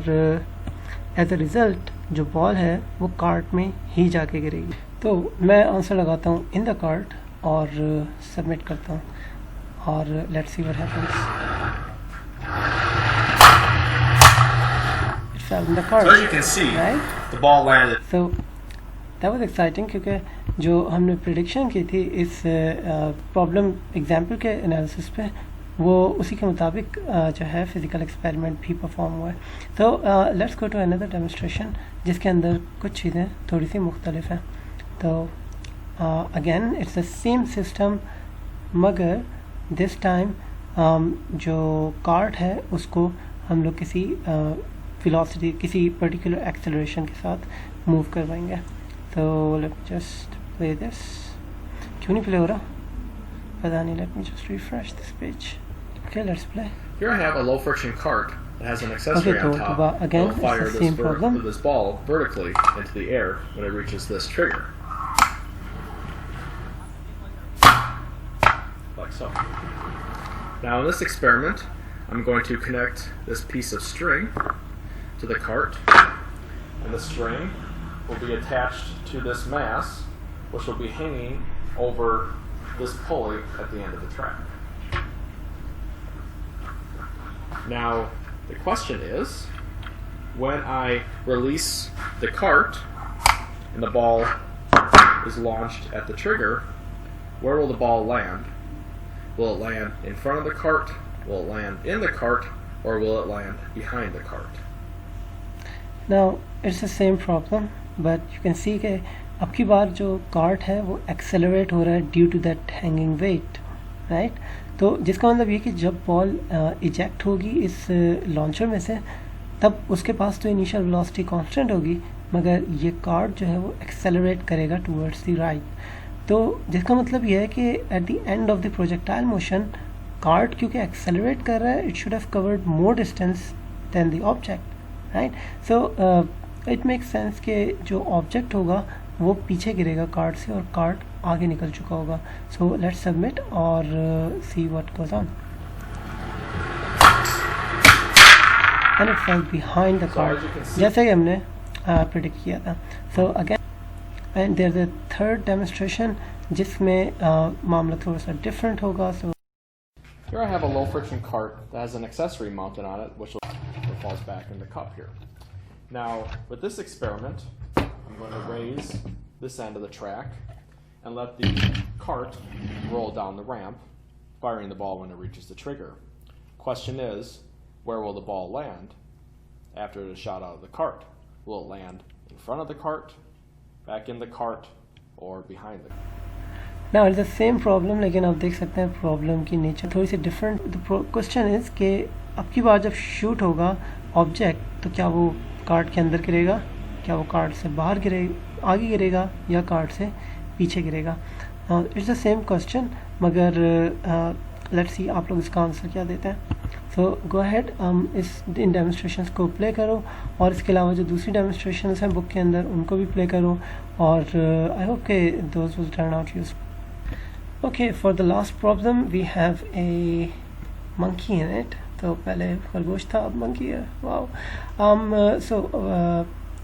[SPEAKER 1] एज अ रिज़ल्ट जो बॉल है वो कार्ट में ही जाके गिरेगी। तो मैं आंसर लगाता हूँ इन द कार्ट और सबमिट करता हूँ, और let's see what happens. It fell in the cart.
[SPEAKER 2] So as you can see,
[SPEAKER 1] right?
[SPEAKER 2] the ball landed.
[SPEAKER 1] So that was exciting, क्योंकि जो हमने प्रिडिक्शन की थी इस प्रॉब्लम एग्जाम्पल के एनालिसिस पे, वो उसी के मुताबिक जो है फिज़िकल एक्सपेरिमेंट भी परफॉर्म हुआ है। तो let's go to another demonstration जिसके अंदर कुछ चीज़ें थोड़ी सी मुख्तलिफ हैं। तो again it's the same system, मगर दिस टाइम जो कार्ट है उसको हम लोग किसी वेलोसिटी, किसी पर्टिकुलर एक्सेलरेशन के साथ मूव करवाएंगे। तो let me just play this. क्यों नहीं प्ले हो रहा पता नहीं, late me just refresh this page. Okay, let's play.
[SPEAKER 2] Here I have a low friction cart that has an accessory
[SPEAKER 1] Okay,
[SPEAKER 2] on
[SPEAKER 1] so
[SPEAKER 2] top.
[SPEAKER 1] again,
[SPEAKER 2] It'll fire
[SPEAKER 1] it's the same problem.
[SPEAKER 2] this ball vertically into the air when it reaches this trigger. Like so. Now in this experiment, I'm going to connect this piece of string to the cart, and the string will be attached to this mass, which will be hanging over this pulley at the end of the track. Now, the question is, when I release the cart and the ball is launched at the trigger, where will the ball land? Will it land in front of the cart? Will it land in the cart? Or will it land behind the cart?
[SPEAKER 1] Now it's the same problem, but you can see कि अब की बार जो cart है वो accelerate हो रहा है due to that hanging weight, right. तो जिसका मतलब ये कि जब बॉल इजेक्ट होगी इस लॉन्चर में से, तब उसके पास तो इनिशियल वेलोसिटी कांस्टेंट होगी, मगर ये कार्ट जो है वो एक्सेलरेट करेगा टूवर्ड्स द राइट। तो जिसका मतलब ये है कि at the end of the projectile motion, cart क्योंकि एक्सेलरेट कर रहा है, it should have covered more distance than the object, right. So it makes sense कि जो ऑब्जेक्ट होगा वो पीछे गिरेगा कार्ट से और कार्ट आगे निकल चुका होगा। सो लेट्स सबमिट और see what goes on. And it fell behind the cart. जैसे कि हमने प्रिडिक्ट किया था. So again and there is a third demonstration जिसमें मामला थोड़ा सा डिफरेंट होगा. So
[SPEAKER 2] here I have a low friction cart that has an accessory mounted on it, which falls back in the cup here. Now, with this experiment, I'm going to raise this end of the track and let the cart roll down the ramp, firing the ball when it reaches the trigger. Question is, where will the ball land after it is shot out of the cart? Will it land in front of the cart, back in the cart, or behind the cart?
[SPEAKER 1] Now it's the same problem, लेकिन आप देख सकते हैं problem की nature थोड़ी सी different. The question is कि अब की बार जब शूट होगा ऑब्जेक्ट तो क्या वो कार्ट के अंदर गिरेगा, क्या वो कार्ट से बाहर गिरेगा, आगे गिरेगा, या कार्ट से पीछे गिरेगा. इट्स द सेम क्वेश्चन, मगर लेट्स सी आप लोग इसका आंसर क्या देते हैं. सो गो अहेड, इन डेमोन्स्ट्रेशंस को प्ले करो, और इसके अलावा जो दूसरी डेमोन्स्ट्रेशंस हैं बुक के अंदर उनको भी प्ले करो, और आई होप के those will turn out useful. Okay, for the last problem we have a monkey in it. तो पहले खरगोश था, अब monkey है. वाओ.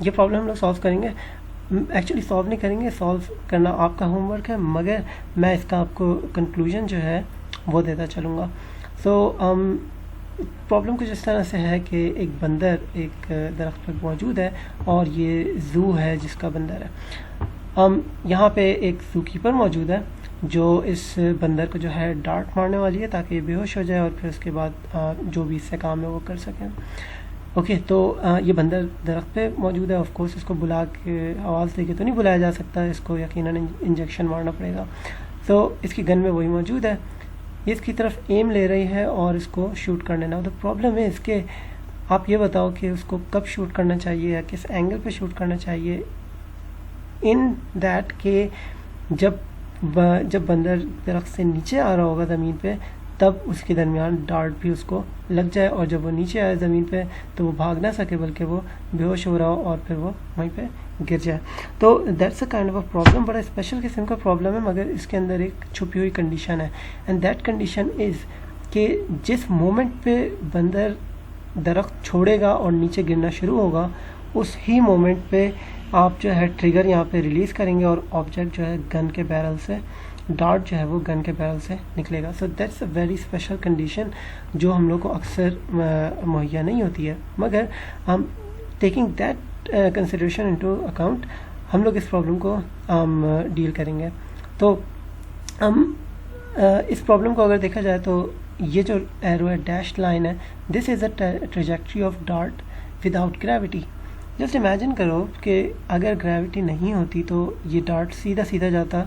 [SPEAKER 1] ये प्रॉब्लम हम लोग सॉल्व करेंगे. एक्चुअली सॉल्व नहीं करेंगे, सॉल्व करना आपका होमवर्क है, मगर मैं इसका आपको कंक्लूजन जो है वो देता चलूँगा. प्रॉब्लम कुछ इस तरह से है कि एक बंदर एक दरख्त पर मौजूद है, और ये ज़ू है जिसका बंदर है. यहाँ पे एक ज़ू कीपर मौजूद है जो इस बंदर को जो है डार्ट मारने वाली है ताकि ये बेहोश हो जाए, और फिर उसके बाद जो भी इससे काम है वो कर सकें. ओके, तो ये बंदर दरख्त पे मौजूद है. ऑफ कोर्स इसको बुला के आवाज़ दे के तो नहीं बुलाया जा सकता, इसको यकीनन इंजेक्शन मारना पड़ेगा. तो इसकी गन में वही मौजूद है, ये इसकी तरफ एम ले रही है और इसको शूट करने ना. तो प्रॉब्लम है इसके, आप ये बताओ कि उसको कब शूट करना चाहिए या किस एंगल पे शूट करना चाहिए. इन दैट के जब बंदर दरख्त से नीचे आ रहा होगा ज़मीन पे, तब उसके दरमियान डार्ट भी उसको लग जाए, और जब वो नीचे आए ज़मीन पे तो वो भाग ना सके बल्कि वो बेहोश हो रहा हो और फिर वो वहीं पे गिर जाए. तो that's a kind of a problem. बड़ा स्पेशल किस्म का प्रॉब्लम है, मगर इसके अंदर एक छुपी हुई कंडीशन है, एंड दैट कंडीशन इज़ कि जिस मोमेंट पे बंदर दरख्त छोड़ेगा और नीचे गिरना शुरू होगा, उस ही मोमेंट पे आप जो है ट्रिगर यहाँ पे रिलीज़ करेंगे और ऑब्जेक्ट जो है गन के बैरल से, डार्ट जो है वो गन के बैरल से निकलेगा. So that's a very special condition जो हम लोग को अक्सर मुहैया नहीं होती है, मगर हम taking that consideration into account हम लोग इस प्रॉब्लम को डील करेंगे. तो इस प्रॉब्लम को अगर देखा जाए तो ये जो एरो है, डैश लाइन है, this is a trajectory of dart without gravity. Just imagine करो कि अगर ग्रेविटी नहीं होती तो ये डार्ट सीधा सीधा जाता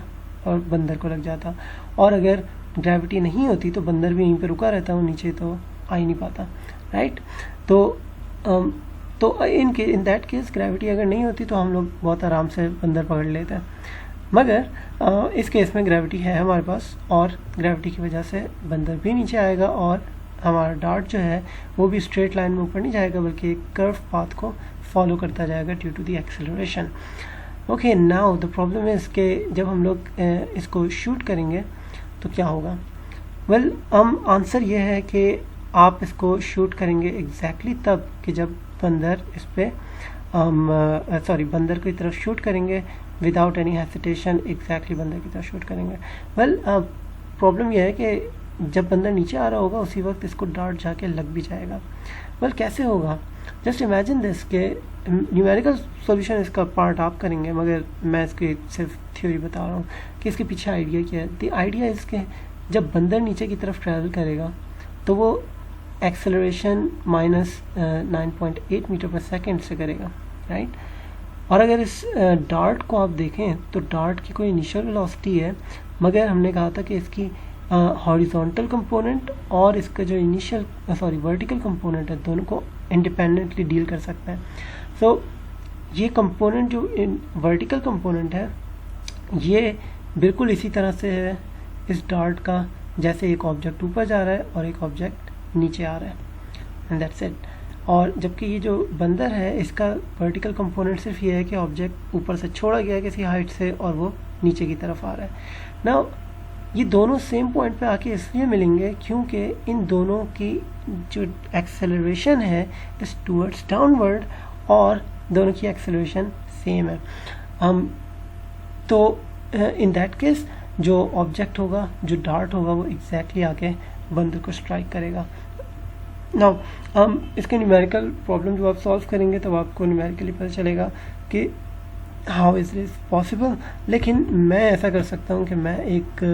[SPEAKER 1] और बंदर को लग जाता, और अगर ग्रेविटी नहीं होती तो बंदर भी यहीं पे रुका रहता, वो नीचे तो आ ही नहीं पाता, राइट. तो इन दैट केस ग्रेविटी अगर नहीं होती तो हम लोग बहुत आराम से बंदर पकड़ लेते हैं, मगर इस केस में ग्रेविटी है हमारे पास, और ग्रेविटी की वजह से बंदर भी नीचे आएगा और हमारा डार्ट जो है वो भी स्ट्रेट लाइन में ऊपर नहीं जाएगा बल्कि एक कर्व पाथ को फॉलो करता जाएगा due to the acceleration. Okay, now the problem is कि जब हम लोग इसको शूट करेंगे तो क्या होगा. वेल, आंसर ये है कि आप इसको शूट करेंगे एग्जैक्टली तब कि जब बंदर इस पे बंदर की तरफ शूट करेंगे विदाउट एनी हेसिटेशन, एग्जैक्टली बंदर की तरफ शूट करेंगे. वेल, प्रॉब्लम यह है कि जब बंदर नीचे आ रहा होगा उसी वक्त इसको डार्ट जाके लग भी जाएगा. वेल, कैसे होगा. जस्ट इमेजिन दिस के न्यूमेरिकल सॉल्यूशन इसका पार्ट आप करेंगे, मगर मैं इसकी सिर्फ थ्योरी बता रहा हूँ कि इसके पीछे आइडिया क्या है. द आइडिया इसके जब बंदर नीचे की तरफ ट्रैवल करेगा तो वो एक्सेलरेशन माइनस 9.8 मीटर पर सेकेंड से करेगा, राइट. और अगर इस डार्ट को आप देखें तो डार्ट की कोई इनिशियल वेलोसिटी है, मगर हमने कहा था कि इसकी हॉरिजॉन्टल कंपोनेंट और इसका जो वर्टिकल कंपोनेंट है दोनों को इंडिपेंडेंटली डील कर सकता है. सो ये कंपोनेंट जो वर्टिकल कंपोनेंट है ये बिल्कुल इसी तरह से है इस डार्ट का, जैसे एक ऑब्जेक्ट ऊपर जा रहा है और एक ऑब्जेक्ट नीचे आ रहा है, एंड दैट्स इट. और जबकि ये जो बंदर है इसका वर्टिकल कंपोनेंट सिर्फ ये है कि ऑब्जेक्ट ऊपर से छोड़ा गया है किसी हाइट से और वो नीचे की तरफ आ रहा है. नाउ ये दोनों सेम पॉइंट पे आके इसलिए मिलेंगे क्योंकि इन दोनों की जो एक्सेलरेशन है इज टूवर्ड्स डाउनवर्ड, और दोनों की एक्सेलरेशन सेम है। तो इन दैट केस जो ऑब्जेक्ट होगा, जो डार्ट होगा, वो एग्जैक्टली आके बंदर को स्ट्राइक करेगा। नाउ इसके न्यूमेरिकल प्रॉब्लम जब आप सॉल्व करेंगे तब आपको न्यूमेरिकली पता चलेगा कि हाउ इज दिस पॉसिबल। लेकिन मैं ऐसा कर सकता हूँ कि मैं एक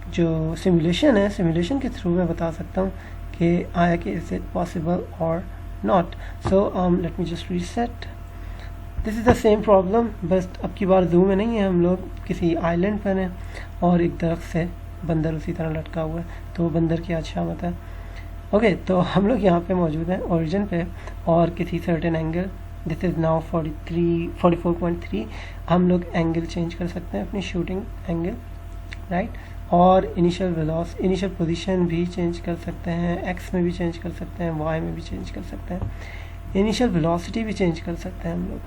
[SPEAKER 1] जो सिमुलेशन है, सिमुलेशन के थ्रू मैं बता सकता हूँ कि आया कि इज इट पॉसिबल और not. So let me just reset. This is the same problem, बस अब की बार जू में नहीं है, हम लोग किसी आइलैंड पर हैं और एक तरफ से बंदर उसी तरह लटका हुआ है, तो बंदर की आज शामत है। ओके, तो हम लोग यहाँ पे मौजूद हैं ओरिजिन पे और किसी certain angle, this is now 44.3, हम लोग एंगल चेंज कर सकते हैं अपनी शूटिंग एंगल, राइट। और इनिशियल पोजीशन भी चेंज कर सकते हैं, एक्स में भी चेंज कर सकते हैं, वाई में भी चेंज कर सकते हैं, इनिशियल वेलोसिटी भी चेंज कर सकते हैं हम लोग,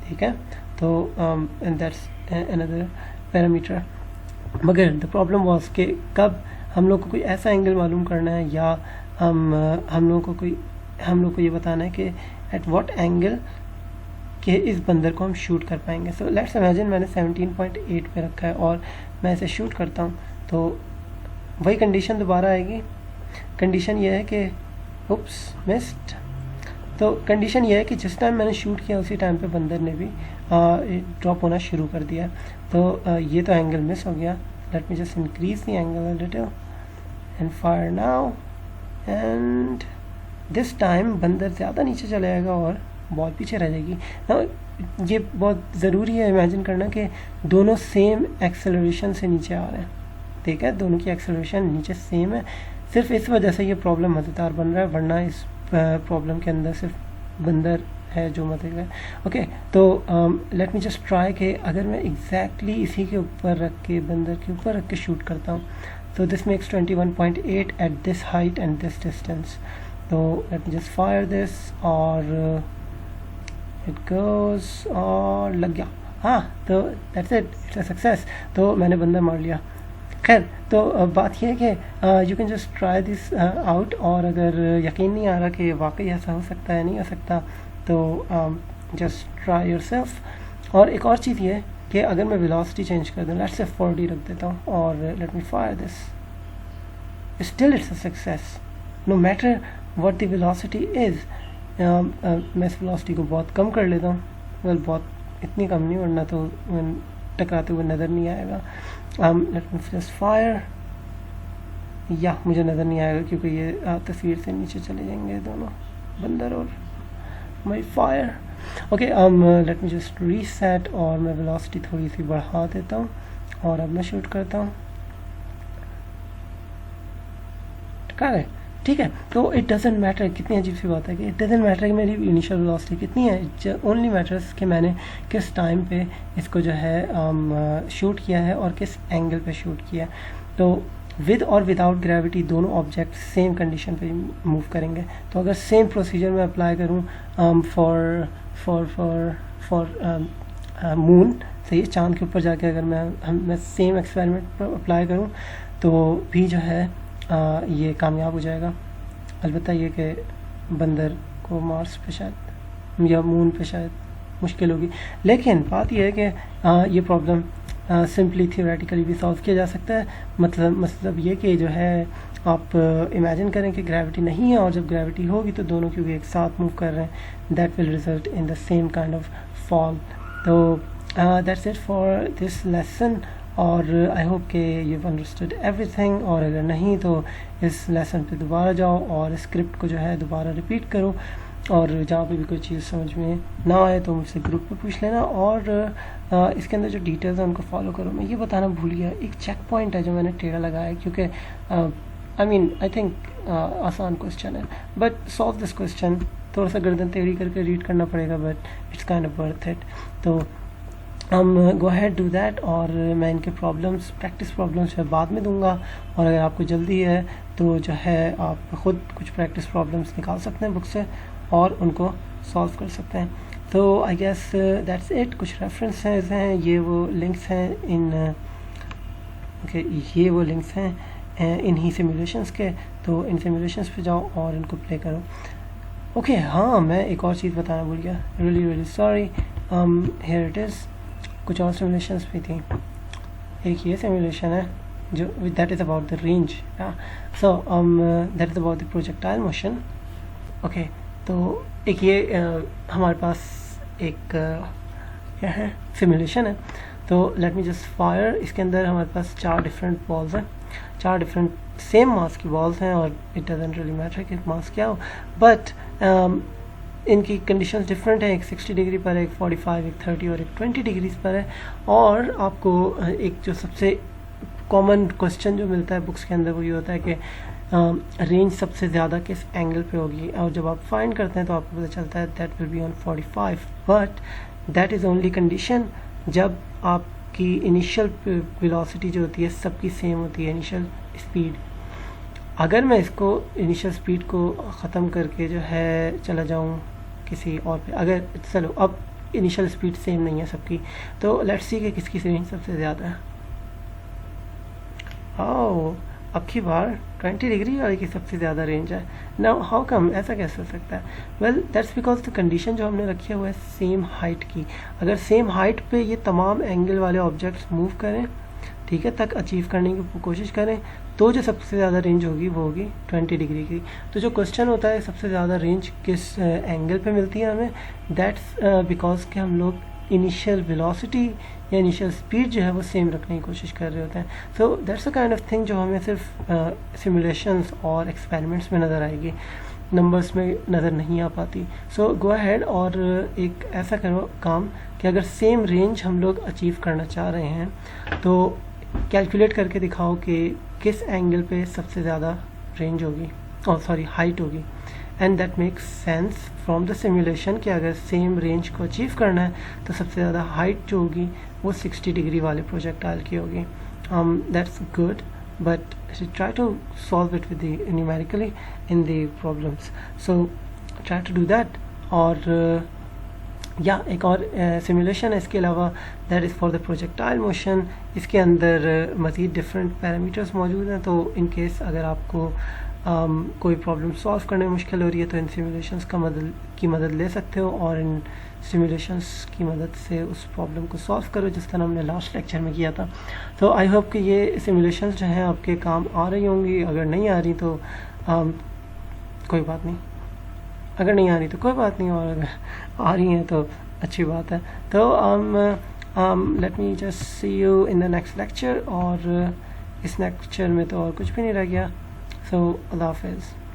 [SPEAKER 1] ठीक है। तो एंड दैट्स अनदर पैरामीटर। मगर द प्रॉब्लम वाज कि कब हम लोग को कोई ऐसा एंगल मालूम करना है या हम लोग को ये बताना है कि एट व्हाट एंगल के इस बंदर को हम शूट कर पाएंगे। सो लेट्स इमेजिन मैंने 17.8 पे रखा है और मैं इसे शूट करता हूँ, तो वही कंडीशन दोबारा आएगी। कंडीशन ये है कि उप्स मिस्ड। तो कंडीशन ये है कि जिस टाइम मैंने शूट किया उसी टाइम पे बंदर ने भी ड्रॉप होना शुरू कर दिया। तो ये तो एंगल मिस हो गया। Late me just increase the angle a little and fire now, and this time बंदर ज़्यादा नीचे चला जाएगा और बॉल पीछे रह जाएगी। नाउ ये बहुत ज़रूरी है इमेजिन करना कि दोनों सेम एक्सेलरेशन से नीचे आ रहे हैं, ठीक है, दोनों की एक्सेलरेशन नीचे सेम है। सिर्फ इस वजह से ये प्रॉब्लम मज़ेदार बन रहा है, वरना इस प्रॉब्लम के अंदर सिर्फ बंदर है जो मज़ेदार है। ओके, तो लेट मी जस्ट ट्राई कि अगर मैं एग्जैक्टली इसी के ऊपर रख के, बंदर के ऊपर रख के शूट करता हूँ, तो this makes 21.8 at this height and this distance. तो let me just fire this और इट गोज और लग गया। हाँ, तो that's it, it's a success. तो मैंने बंदर मार लिया। खैर, तो बात यह है कि you can just try this out, और अगर यकीन नहीं आ रहा कि वाकई ऐसा हो सकता है नहीं हो सकता, तो जस्ट ट्राई योरसेल्फ। और एक और चीज़ ये है कि अगर मैं वेलोसिटी चेंज कर दूँ, लेट्स से 40 रख देता हूँ और let me fire this, still it's a success no matter what the velocity is. मैं इस वेलोसिटी को बहुत कम कर लेता हूँ, वेल बहुत इतनी कम नहीं, वरना तो टकराते हुए नज़र नहीं आएगा। लेट मी जस्ट फायर, या मुझे नज़र नहीं आएगा क्योंकि ये तस्वीर से नीचे चले जाएंगे दोनों, बंदर और my fire. Okay, let me just reset और मैं वेलोसिटी थोड़ी सी बढ़ा देता हूँ और अब मैं शूट करता हूँ। ठीक है। तो इट डजेंट मैटर, कितनी अजीब सी बात है कि इट डजेंट मैटर कि मेरी इनिशियल वेलोसिटी कितनी है, इट ओनली मैटर्स कि मैंने किस टाइम पे इसको जो है शूट किया है और किस एंगल पे शूट किया है। तो विद और विदाउट ग्रेविटी दोनों ऑब्जेक्ट सेम कंडीशन पे मूव करेंगे। तो अगर सेम प्रोसीजर मैं अप्लाई करूँ फॉर मून, सही है, चांद के ऊपर जाके अगर मैं सेम एक्सपेरिमेंट अप्लाई करूँ तो भी जो है ये कामयाब हो जाएगा। अलबत्ता ये कि बंदर को मार्स पे शायद या मून पे शायद मुश्किल होगी, लेकिन बात यह है कि ये प्रॉब्लम सिंपली थियोरेटिकली भी सॉल्व किया जा सकता है। मतलब ये कि जो है आप इमेजिन करें कि ग्रेविटी नहीं है और जब ग्रेविटी होगी तो दोनों क्योंकि एक साथ मूव कर रहे हैं, that will result in the same kind of fall. तो that's it for this lesson, और आई होप कि यू अंडरस्टूड एवरीथिंग। और अगर नहीं तो इस लेसन पे दोबारा जाओ और स्क्रिप्ट को जो है दोबारा रिपीट करो, और जहाँ पे भी कोई चीज़ समझ में ना आए तो मुझसे ग्रुप पे पूछ लेना, और इसके अंदर जो डिटेल्स हैं उनको फॉलो करो। मैं ये बताना भूल गया, एक चेक पॉइंट है जो मैंने टेढ़ा लगाया क्योंकि आई थिंक आसान क्वेश्चन है, बट सॉल्व दिस क्वेश्चन, थोड़ा सा गर्दन टेढ़ी करके रीड करना पड़ेगा, but it's kind of worth it. तो गो अहेड डू दैट, और मैं इनके प्रॉब्लम्स, प्रैक्टिस प्रॉब्लम्स जो है बाद में दूंगा, और अगर आपको जल्दी है तो जो है आप ख़ुद कुछ प्रैक्टिस प्रॉब्लम्स निकाल सकते हैं बुक से और उनको सॉल्व कर सकते हैं। तो आई गेस दैट्स इट। कुछ रेफरेंसेस हैं, ये वो लिंक्स हैं ये वो लिंक्स हैं इन्हीं सिमुलेशंस के, तो इन सिमुलेशंस पे जाओ और इनको प्ले करो। ओके हाँ, मैं एक और चीज़ बताना भूल गया, really really sorry. Here it is, कुछ और सिमुलेशंस भी थी। एक ये सिमुलेशन है जो that is about the range, so that is about the projectile motion. Okay, तो एक ये हमारे पास एक क्या है, सिमुलेशन है। तो लेट मी जस्ट फायर। इसके अंदर हमारे पास 4 डिफरेंट बॉल्स हैं, 4 डिफरेंट सेम मास की बॉल्स हैं, और इट डजेंट रियली मैटर कि मास क्या हो, बट इनकी कंडीशंस डिफरेंट है। एक 60 डिग्री पर है, एक 45, एक 30 और एक 20 डिग्रीज पर है। और आपको एक जो सबसे कॉमन क्वेश्चन जो मिलता है बुक्स के अंदर वो ये होता है कि रेंज सबसे ज़्यादा किस एंगल पे होगी, और जब आप फाइंड करते हैं तो आपको पता चलता है that will be on 45, but that is only condition जब आपकी इनिशियल वेलोसिटी जो होती है सबकी सेम होती है, इनिशियल स्पीड। अगर मैं इसको इनिशियल स्पीड को ख़त्म करके जो है चला जाऊँ किसी और पे, अगर चलो अब इनिशियल स्पीड सेम नहीं है सबकी, तो लेट्स सी कि किसकी रेंज सबसे ज़्यादा है। ओह, अब की बार 20 डिग्री वाली की सबसे ज़्यादा रेंज है। नाउ हाउ कम, ऐसा कैसे हो सकता है? Well that's because the condition जो हमने रखी है वो है सेम हाइट की। अगर सेम हाइट पे ये तमाम एंगल वाले ऑब्जेक्ट्स मूव करें, ठीक है, तक अचीव करने की कोशिश करें, तो जो सबसे ज़्यादा रेंज होगी वो होगी 20 डिग्री की। तो जो क्वेश्चन होता है सबसे ज़्यादा रेंज किस एंगल पे मिलती है हमें, दैट्स बिकॉज कि हम लोग इनिशियल वेलोसिटी या इनिशियल स्पीड जो है वो सेम रखने की कोशिश कर रहे होते हैं। So that's a kind of thing जो हमें सिर्फ सिमुलेशंस और एक्सपेरिमेंट्स में नज़र आएगी, नंबर्स में नज़र नहीं आ पाती। सो गो अहेड और एक ऐसा करो काम कि अगर सेम रेंज हम लोग अचीव करना चाह रहे हैं तो कैलकुलेट करके दिखाओ कि किस एंगल पे सबसे ज़्यादा रेंज होगी, और सॉरी हाइट होगी, and that makes sense from the simulation कि अगर सेम रेंज को अचीव करना है तो सबसे ज़्यादा हाइट जो होगी वो 60 डिग्री वाले प्रोजेक्टाइल की होगी। That's good, but try to solve it with the numerically in the problems, so try to do that। और या एक और सिमुलेशन है इसके अलावा, that is for the projectile motion. इसके अंदर मज़ीद डिफरेंट पैरामीटर्स मौजूद हैं, तो इन केस अगर आपको कोई प्रॉब्लम सॉल्व करने में मुश्किल हो रही है तो इन सिमुलेशंस की मदद ले सकते हो, और इन सिमुलेशंस की मदद से उस प्रॉब्लम को सॉल्व करो जिस तरह हमने लास्ट लेक्चर में किया था। तो आई होप कि ये सिमुलेशंस जो हैं आपके काम आ रही होंगी। अगर नहीं आ रही तो कोई बात नहीं, अगर नहीं आ रही तो कोई बात नहीं, और अगर आ रही हैं तो अच्छी बात है। तो let me just see you in the next lecture, और इस लेक्चर में तो और कुछ भी नहीं रह गया। सो अल्लाह हाफ़िज़।